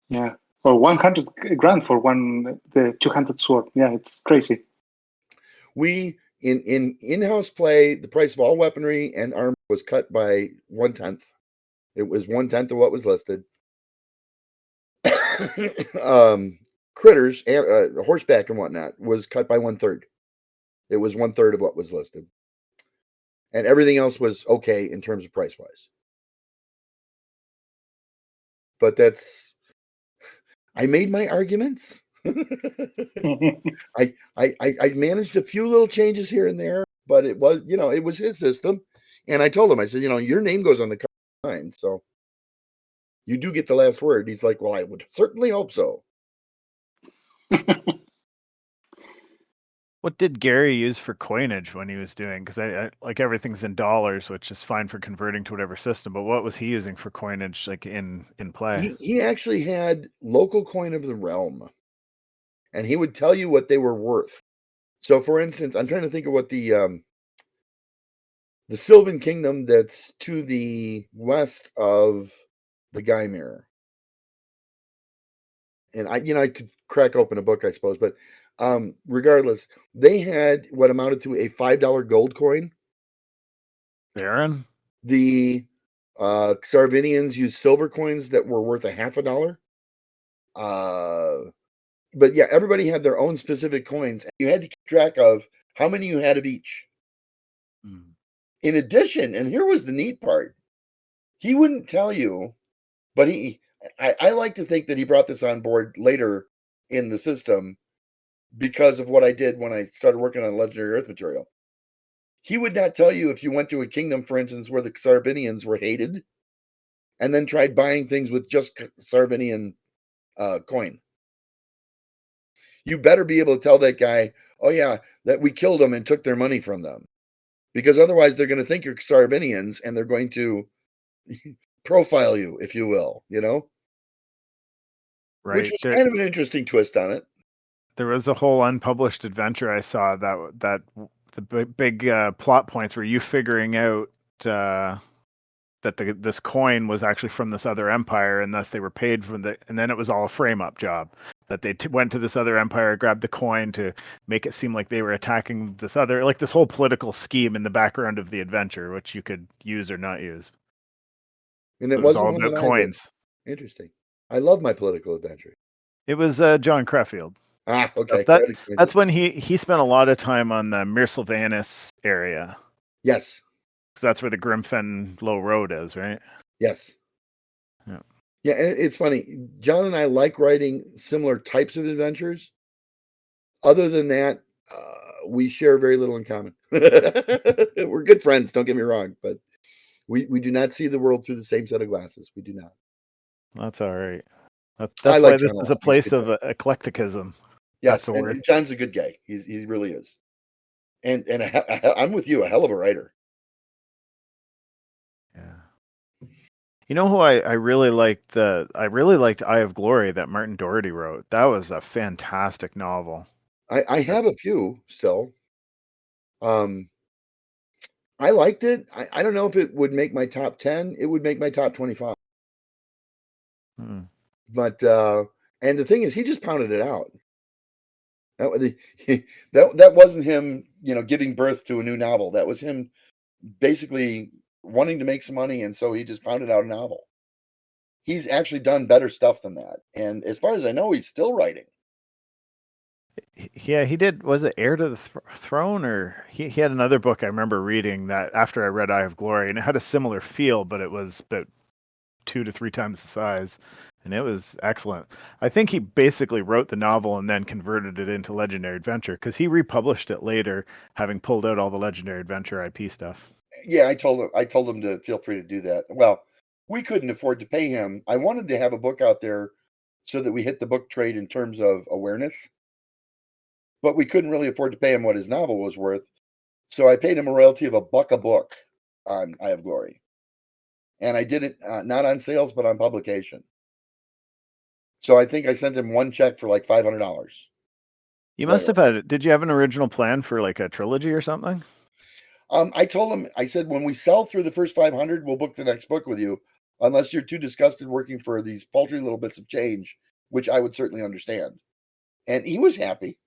yeah. Or 100 grand for the 200 sword. Yeah, it's crazy. We in-house play, the price of all weaponry and armor was cut by 1/10. It was 1/10 of what was listed. Critters and horseback and whatnot was cut by 1/3. It was 1/3 of what was listed, and everything else was okay in terms of price wise. But I made my arguments. I managed a few little changes here and there, but it was his system, and I told him, I said, your name goes on the card, so you do get the last word. He's like, well, I would certainly hope so. What did Gary use for coinage when he was doing? Because I like everything's in dollars, which is fine for converting to whatever system. But what was he using for coinage, like in play? He actually had local coin of the realm, and he would tell you what they were worth. So, for instance, I'm trying to think of what the Sylvan Kingdom that's to the west of the Guy Mirror. And I could crack open a book, I suppose, but regardless, they had what amounted to a $5 gold coin. Baron? The Xarvinians used silver coins that were worth $0.50. But yeah, everybody had their own specific coins. You had to keep track of how many you had of each. Hmm. In addition, and here was the neat part, he wouldn't tell you, but I like to think that he brought this on board later in the system because of what I did when I started working on Legendary Earth material. He would not tell you if you went to a kingdom, for instance, where the Xarvinians were hated, and then tried buying things with just Xarvinian coin. You better be able to tell that guy, oh yeah, that we killed them and took their money from them. Because otherwise they're going to think you're Xarvinians and they're going to profile you, if you will, which Right. was kind of an interesting twist on it. There was a whole unpublished adventure I saw that the big plot points were you figuring out that this coin was actually from this other empire, and thus they were paid from and then it was all a frame up job that they went to this other empire, grabbed the coin to make it seem like they were attacking this other, like this whole political scheme in the background of the adventure, which you could use or not use. And It it was wasn't all one about that I wrote. coins. Interesting. I love my political adventure. It was John Creffield. Okay. That's when he spent a lot of time on the Mir Sylvanas area. Yes. So that's where the Grimfen Low Road is, right? Yes. Yeah. Yeah, and it's funny. John and I like writing similar types of adventures. Other than that, we share very little in common. We're good friends, don't get me wrong, but we do not see the world through the same set of glasses. We do not. That's all right. I That's like why this John a is lot. a He's a place good of guy. eclecticism. Yes, That's a word. and John's a good guy. He really is. And I'm with you, a hell of a writer. Yeah. You know who I really liked Eye of Glory that Martin Doherty wrote. That was a fantastic novel. I have a few still. I liked it. I don't know if it would make my top 10. It would make my top 25. Hmm. But and the thing is, he just pounded it out. That wasn't him, giving birth to a new novel. That was him basically wanting to make some money, and so he just pounded out a novel. He's actually done better stuff than that, and as far as I know, he's still writing. Yeah, he did. Was it Heir to the Throne, or he had another book I remember reading that after I read Eye of Glory, and it had a similar feel, but it was about 2 to 3 times the size. and it was excellent. I think he basically wrote the novel and then converted it into Legendary Adventure because he republished it later, having pulled out all the Legendary Adventure IP stuff. Yeah, I told him to feel free to do that. Well, we couldn't afford to pay him. I wanted to have a book out there so that we hit the book trade in terms of awareness, but we couldn't really afford to pay him what his novel was worth. So I paid him a royalty of $1 a book on Eye of Glory, and I did it not on sales but on publication. So I think I sent him one check for like $500. You must have had. Did you have an original plan for like a trilogy or something? I told him, I said, when we sell through the first 500, we'll book the next book with you, unless you're too disgusted working for these paltry little bits of change, which I would certainly understand. And he was happy.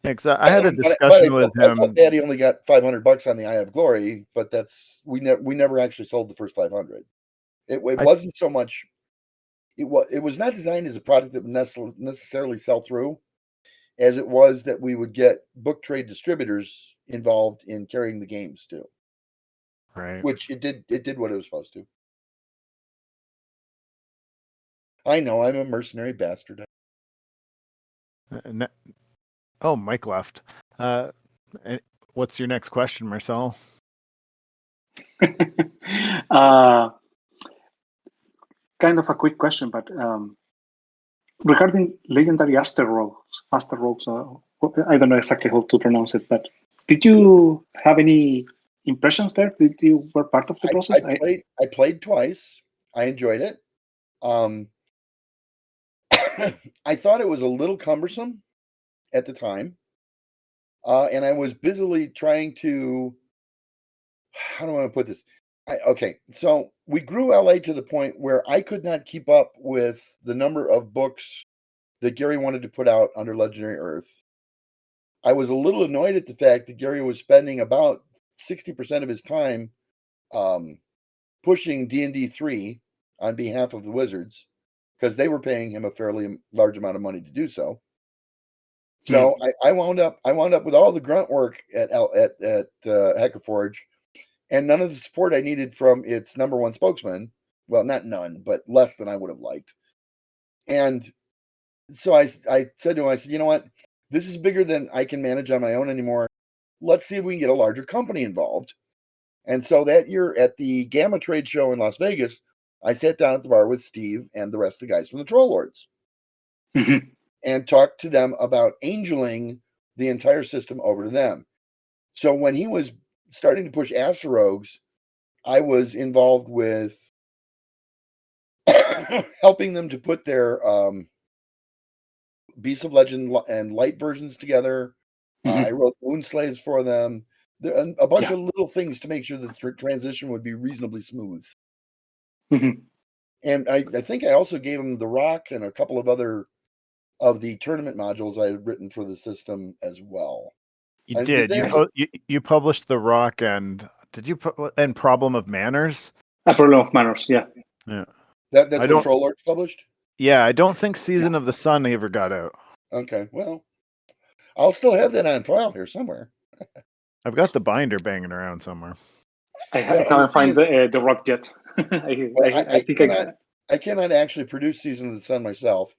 Yeah, because I had a But discussion with I felt him. bad he only got $500 on the Eye of Glory, but we never actually sold the first 500. It wasn't so much. It was not designed as a product that would necessarily sell through, as it was that we would get book trade distributors involved in carrying the games too. Right. Which it did what it was supposed to. I know, I'm a mercenary bastard. Oh, Mike left. What's your next question, Marcel? Kind of a quick question, but regarding legendary asteroids, I don't know exactly how to pronounce it, but did you have any impressions there? Did you were part of the process? I played twice. I enjoyed it. I thought it was a little cumbersome at the time, and I was busily trying to. How do I want to put this? Okay, so we grew LA to the point where I could not keep up with the number of books that Gary wanted to put out under Legendary Earth. I was a little annoyed at the fact that Gary was spending about 60% of his time pushing D&D 3 on behalf of the Wizards, because they were paying him a fairly large amount of money to do so. So I wound up with all the grunt work at Hekaforge, and none of the support I needed from its number one spokesman. Well, not none, but less than I would have liked. And so I said to him, I said, you know what? This is bigger than I can manage on my own anymore. Let's see if we can get a larger company involved. And so that year at the Gamma Trade Show in Las Vegas, I sat down at the bar with Steve and the rest of the guys from the Troll Lords and talked to them about angeling the entire system over to them. So when he was starting to push Asterogues, I was involved with helping them to put their Beasts of Legend and Light versions together. I wrote Moon Slaves for them. A bunch of little things to make sure that the transition would be reasonably smooth. And I think I also gave them the Rock and a couple of other of the tournament modules I had written for the system as well. You did. You published the Rock and and Problem of Manners? A Problem of Manners, yeah. Yeah. That's what Troll Lords published? Yeah, I don't think Season of the Sun ever got out. Okay, well, I'll still have that on file here somewhere. I've got the binder banging around somewhere. I can't find the Rock yet. I cannot actually produce Season of the Sun myself.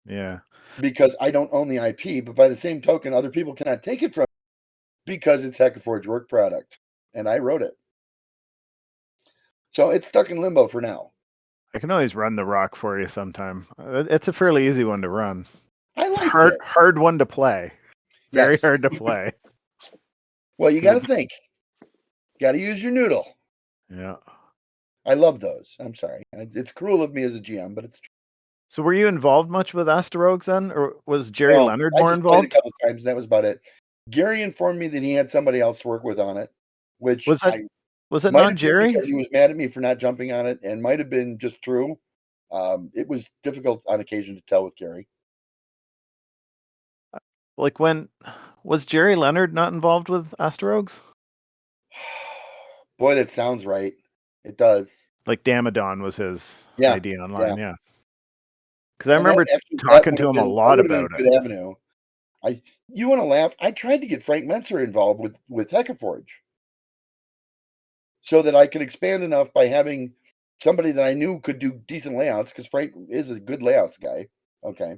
Yeah. Because I don't own the IP, but by the same token, other people cannot take it from me because it's Hekaforge work product, and I wrote it. So it's stuck in limbo for now. I can always run the Rock for you sometime. It's a fairly easy one to run. I like it. Hard one to play. Very hard to play. Well, you got to think. Got to use your noodle. Yeah. I love those. I'm sorry. It's cruel of me as a GM, but it's true. So were you involved much with Asterogues then? Or was Jerry Leonard more involved? I just played a couple times, and that was about it. Gary informed me that he had somebody else to work with on it, which was it not Jerry? Because he was mad at me for not jumping on it, and might have been just true. It was difficult on occasion to tell with Gary. Like was Jerry Leonard not involved with Asterogues? Boy, that sounds right. It does. Like Damadon was his idea online, yeah. Because I remember talking to him a lot about it. Good avenue. You want to laugh? I tried to get Frank Mentzer involved with Hekaforge, so that I could expand enough by having somebody that I knew could do decent layouts, because Frank is a good layouts guy. Okay.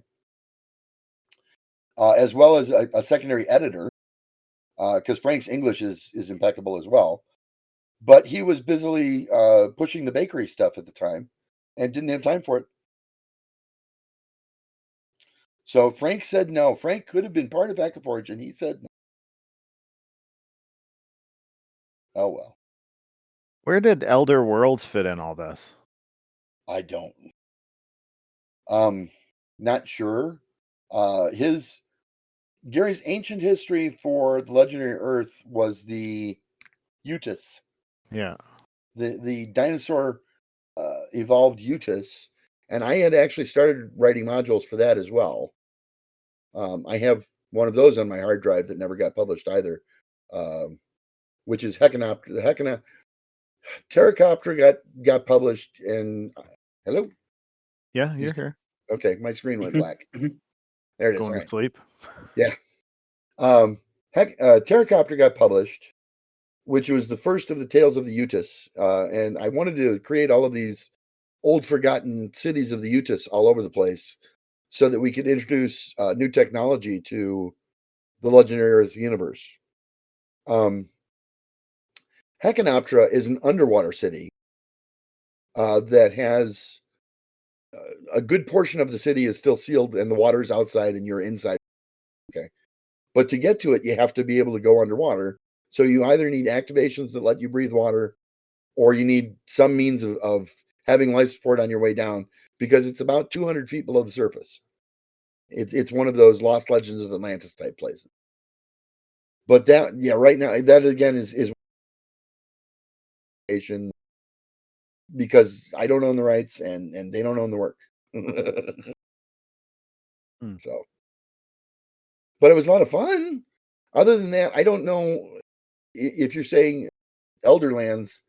As well as a secondary editor, because Frank's English is impeccable as well. But he was busily pushing the bakery stuff at the time and didn't have time for it. So Frank said no. Frank could have been part of Hekaforge, and he said no. Oh, well. Where did Elder Worlds fit in all this? I don't. Not sure. Gary's ancient history for the Legendary Earth was the Utis. Yeah. The dinosaur evolved Utis, and I had actually started writing modules for that as well. I have one of those on my hard drive that never got published either, which is Pterocopter got published in. Hello? Yeah, you're here. Okay, my screen went black. There it is. Going All to sleep. Yeah. Pterocopter got published, which was the first of the Tales of the Utis. And I wanted to create all of these old forgotten cities of the Utis all over the place so that we could introduce new technology to the Legendary Earth universe. Hekanoptera is an underwater city that has a good portion of the city is still sealed and the water's outside and you're inside. Okay. But to get to it, you have to be able to go underwater. So you either need activations that let you breathe water, or you need some means of having life support on your way down, because it's about 200 feet below the surface. It's one of those Lost Legends of Atlantis type places. But that, yeah, right now, that again is because I don't own the rights and they don't own the work. So, but it was a lot of fun. Other than that, I don't know if you're saying Elderlands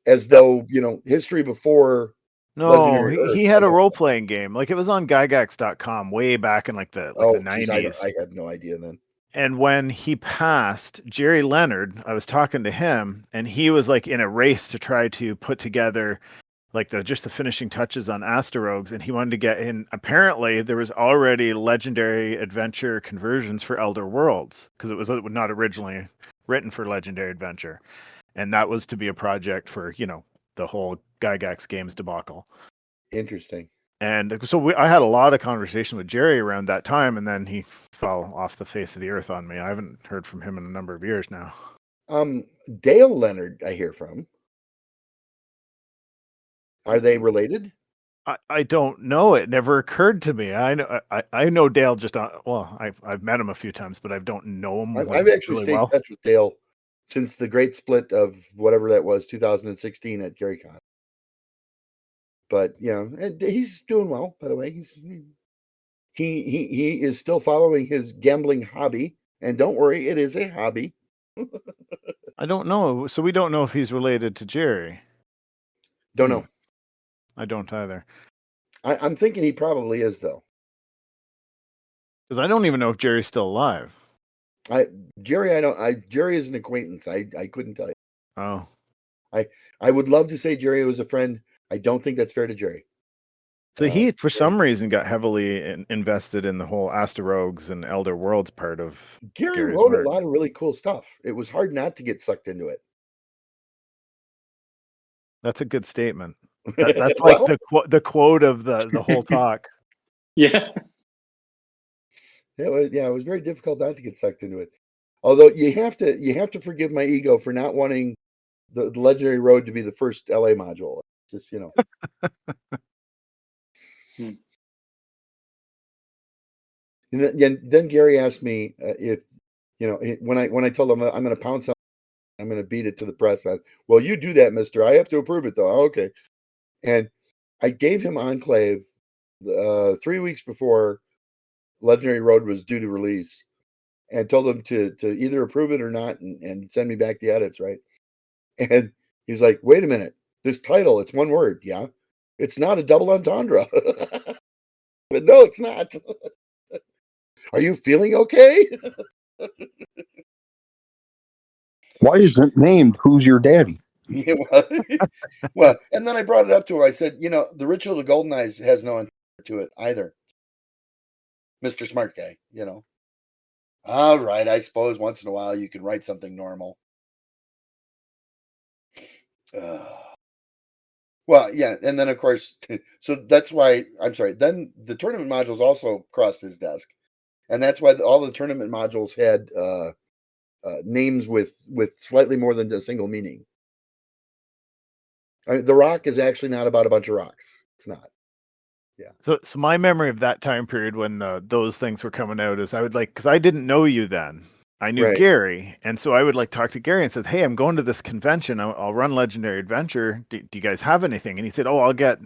as though, history before. No, Legendary Earth. he had a role playing game. Like, it was on Gygax.com way back in the 90s. I had no idea then. And when he passed, Jerry Leonard, I was talking to him, and he was like in a race to try to put together like the finishing touches on Asterogues, and he wanted to get in. Apparently, there was already Legendary Adventure conversions for Elder Worlds, because it was not originally written for Legendary Adventure, and that was to be a project for the whole Gygax Games debacle. Interesting. And so I had a lot of conversation with Jerry around that time, and then he fell off the face of the earth on me. I haven't heard from him in a number of years now. Dale Leonard, I hear from. Are they related? I don't know. It never occurred to me. I know Dale just I've met him a few times, but I don't know him. I've actually really stayed in touch with Dale since the great split of whatever that was, 2016 at GaryCon. But he's doing well, by the way. He is still following his gambling hobby, and don't worry, it is a hobby. I don't know. So we don't know if he's related to Jerry. Don't know. I don't either. I'm thinking he probably is, though. Because I don't even know if Jerry's still alive. Jerry is an acquaintance. I couldn't tell you. Oh. I would love to say Jerry was a friend. I don't think that's fair to Jerry. So he, for some reason, got heavily invested in the whole Asterogues and Elder Worlds part of Gary Gary's wrote work. a lot of really cool stuff. It was hard not to get sucked into it. That's a good statement. That's like the quote of the whole talk. Yeah. It was very difficult not to get sucked into it. Although you have to forgive my ego for not wanting the Legendary Road to be the first LA module. Just And then Gary asked me if when I told him I'm going to pounce on, I'm going to beat it to the press. Well, you do that, mister. I have to approve it, though. Oh, okay. And I gave him Enclave 3 weeks before Legendary Road was due to release, and told him to either approve it or not, and send me back the edits, right? And he's like, "Wait a minute, this title, it's one word, yeah? It's not a double entendre." I said, "No, it's not." Are you feeling okay? Why isn't it named Who's Your Daddy? Yeah, well, and then I brought it up to her. I said, the Ritual of the Golden Eyes has no answer to it either. Mr. Smart Guy, All right, I suppose once in a while you can write something normal. Well, yeah, and then of course, so that's why I'm sorry. Then the tournament modules also crossed his desk, and that's why all the tournament modules had names with slightly more than a single meaning. I mean, the rock is actually not about a bunch of rocks. It's not. Yeah. So my memory of that time period when those things were coming out is I would because I didn't know you then. I knew Right. Gary, and so I would talk to Gary and said, "Hey, I'm going to this convention. I'll run Legendary Adventure. Do you guys have anything?" And he said, "Oh, I'll get."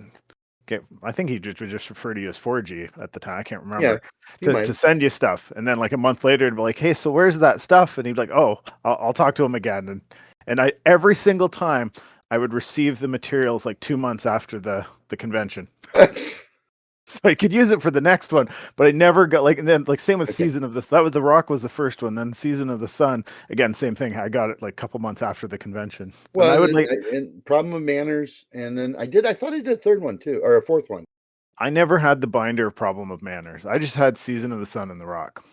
I think he would just refer to you as 4G at the time. I can't remember. Yeah, to send you stuff, and then a month later, it'd be like, "Hey, so where's that stuff?" And he'd be like, "Oh, I'll talk to him again." And I every single time I would receive the materials 2 months after the convention. So I could use it for the next one, but I never got and then same with Okay. Season of this. That was The Rock was the first one, then Season of the Sun. Again, same thing. I got it a couple months after the convention. Well, and I would and Problem of Manners, and then I thought I did a third one too, or a fourth one. I never had the binder of Problem of Manners. I just had Season of the Sun and The Rock.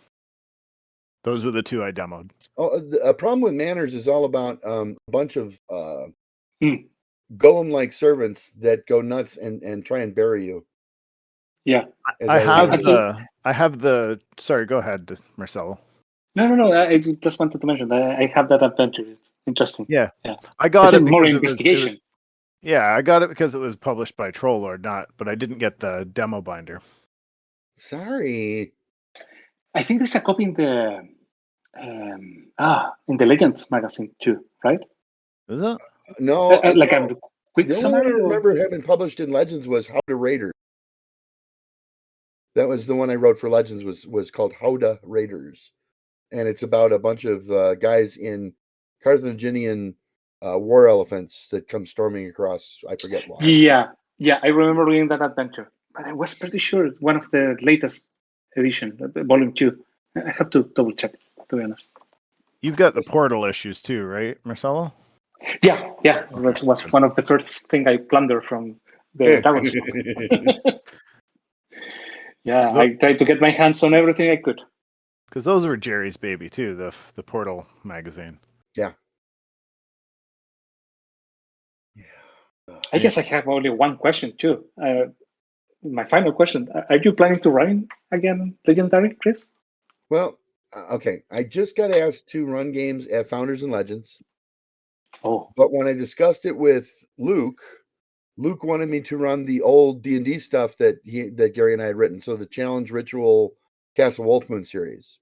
Those were the two I demoed. Oh, a Problem with Manners is all about a bunch of golem-like servants that go nuts and try and bury you. Yeah. I have the. Sorry, go ahead, Marcelo. No. I just wanted to mention that I have that adventure. It's interesting. Yeah. Yeah. I got it more because investigation. I got it because it was published by Trollord, but I didn't get the demo binder. Sorry. I think there's a copy in the Legends magazine too, right? Is it? No, A quick the only summary. one I remember having published in Legends was How to Raiders. That was the one I wrote for Legends was called How to Raiders, and it's about a bunch of guys in Carthaginian war elephants that come storming across. I forget why. Yeah. I remember reading that adventure, but I was pretty sure it's one of the latest edition, volume 2. I have to double check, to be honest. You've got the portal issues too, right, Marcelo? Yeah. That was one of the first thing I plundered from the Dragon's book. Yeah, I tried to get my hands on everything I could. Because those were Jerry's baby too, the Portal magazine. Yeah. I guess I have only one question too. My final question: are you planning to run again, Legendary, Chris? Well, okay. I just got asked to run games at Founders and Legends. Oh. But when I discussed it with Luke wanted me to run the old D&D stuff that Gary and I had written. So the Challenge, Ritual, Castle Wolfmoon series.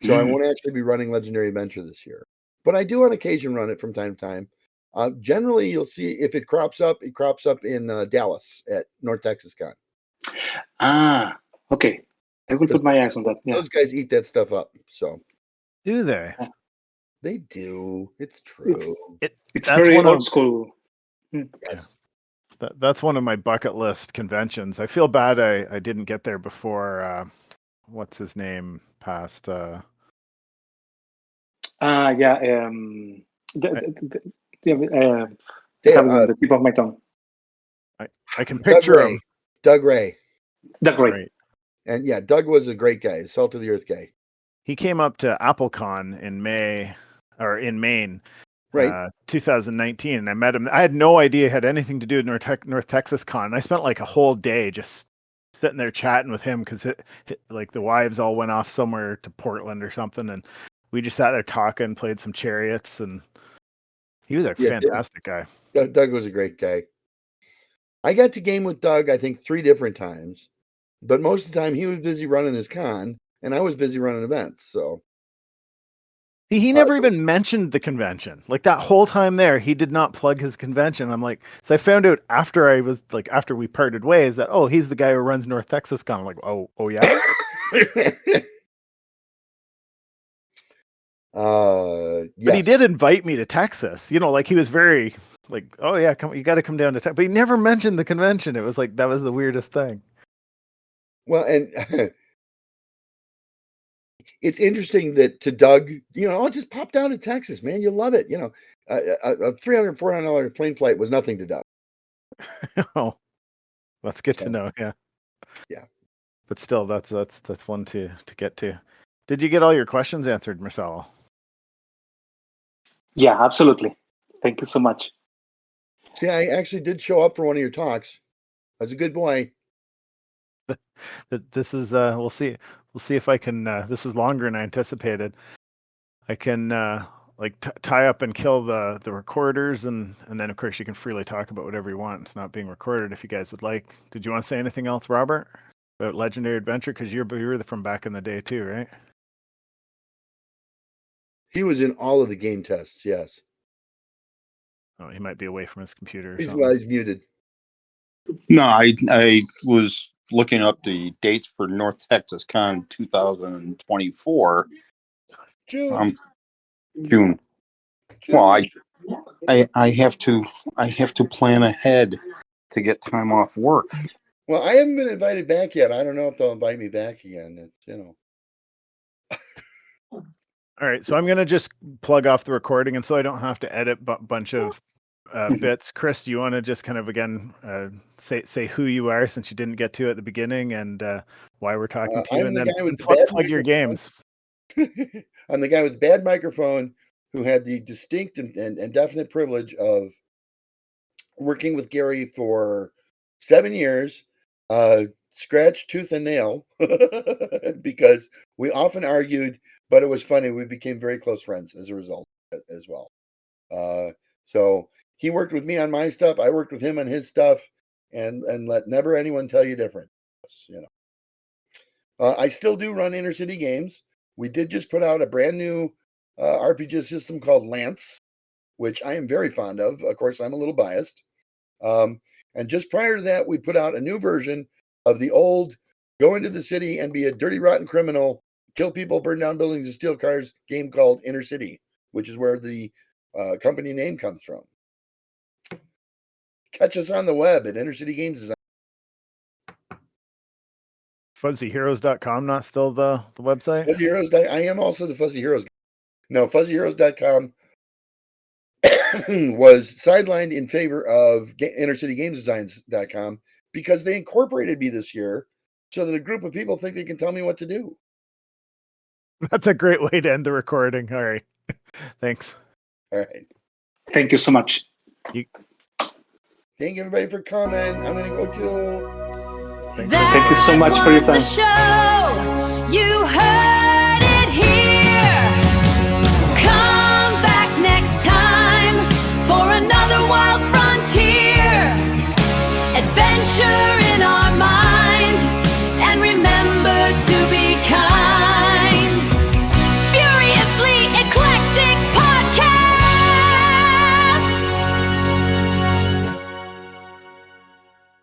So I won't actually be running Legendary Adventure this year. But I do on occasion run it from time to time. Generally, you'll see if it crops up in Dallas at North Texas Con. Okay. I will put my eyes on that. Yeah. Those guys eat that stuff up. So do they? They do. It's true. It's very old school. Yes. That's one of my bucket list conventions. I feel bad I didn't get there before. What's his name passed? The tip of my tongue. I can picture him. Doug Ray. Right. And yeah, Doug was a great guy, salt of the earth guy. He came up to AppleCon in Maine, right? 2019, and I met him. I had no idea it had anything to do with North Texas Con. I spent a whole day just sitting there chatting with him because the wives all went off somewhere to Portland or something, and we just sat there talking, played some chariots, and he was a fantastic guy. Doug was a great guy. I got to game with Doug, I think 3 different times, but most of the time he was busy running his con, and I was busy running events. So he never even mentioned the convention. That whole time there, he did not plug his convention. I'm so I found out after after we parted ways that he's the guy who runs North Texas Con. I'm like, oh yeah. Yes. But he did invite me to Texas. He was very oh yeah, you got to come down to Texas. But he never mentioned the convention. It was that was the weirdest thing. Well, and it's interesting that to Doug, just pop down to Texas, man. You'll love it. A $300, $400 plane flight was nothing to Doug. Oh, that's good So, to know. Yeah. yeah. But still, that's one to get to. Did you get all your questions answered, Marcelo? Yeah, absolutely. Thank you so much. See, I actually did show up for one of your talks. I was a good boy. This is we'll see if I can. This is longer than I anticipated. I can tie up and kill the recorders, and then of course you can freely talk about whatever you want. It's not being recorded if you guys would like. Did you want to say anything else, Robert, about Legendary Adventure? Because you were from back in the day too, right? He was in all of the game tests. Yes. Oh, he might be away from his computer. Or He's something. muted. No, I was looking up the dates for North Texas Con 2024. June. June. Well, I have to plan ahead to get time off work. Well, I haven't been invited back yet. I don't know if they'll invite me back again. All right, so I'm gonna just plug off the recording, and so I don't have to edit a bunch of bits. Chris, do you want to just kind of again say who you are, since you didn't get to at the beginning, and why we're talking to you, and then plug your games. I'm the guy with the bad microphone who had the distinct and definite privilege of working with Gary for 7 years, scratch tooth and nail, because we often argued, but it was funny. We became very close friends as a result as well. So he worked with me on my stuff. I worked with him on his stuff, and let never anyone tell you different. I still do run Inner City Games. We did just put out a brand new RPG system called Lance, which I am very fond of. Of course, I'm a little biased. And just prior to that, we put out a new version of the old go into the city and be a dirty, rotten criminal, kill people, burn down buildings, and steal cars game called Inner City, which is where the company name comes from. Catch us on the web at Inner City Games Design. FuzzyHeroes.com, not still the website? Fuzzy Heroes. I am also the Fuzzy Heroes. No, FuzzyHeroes.com was sidelined in favor of InnerCityGamesDesigns.com because they incorporated me this year so that a group of people think they can tell me what to do. That's a great way to end the recording. All right. Thanks. All right. Thank you so much. Thank you, everybody, for coming. I'm going to go to... Thank you so much for your time. Show.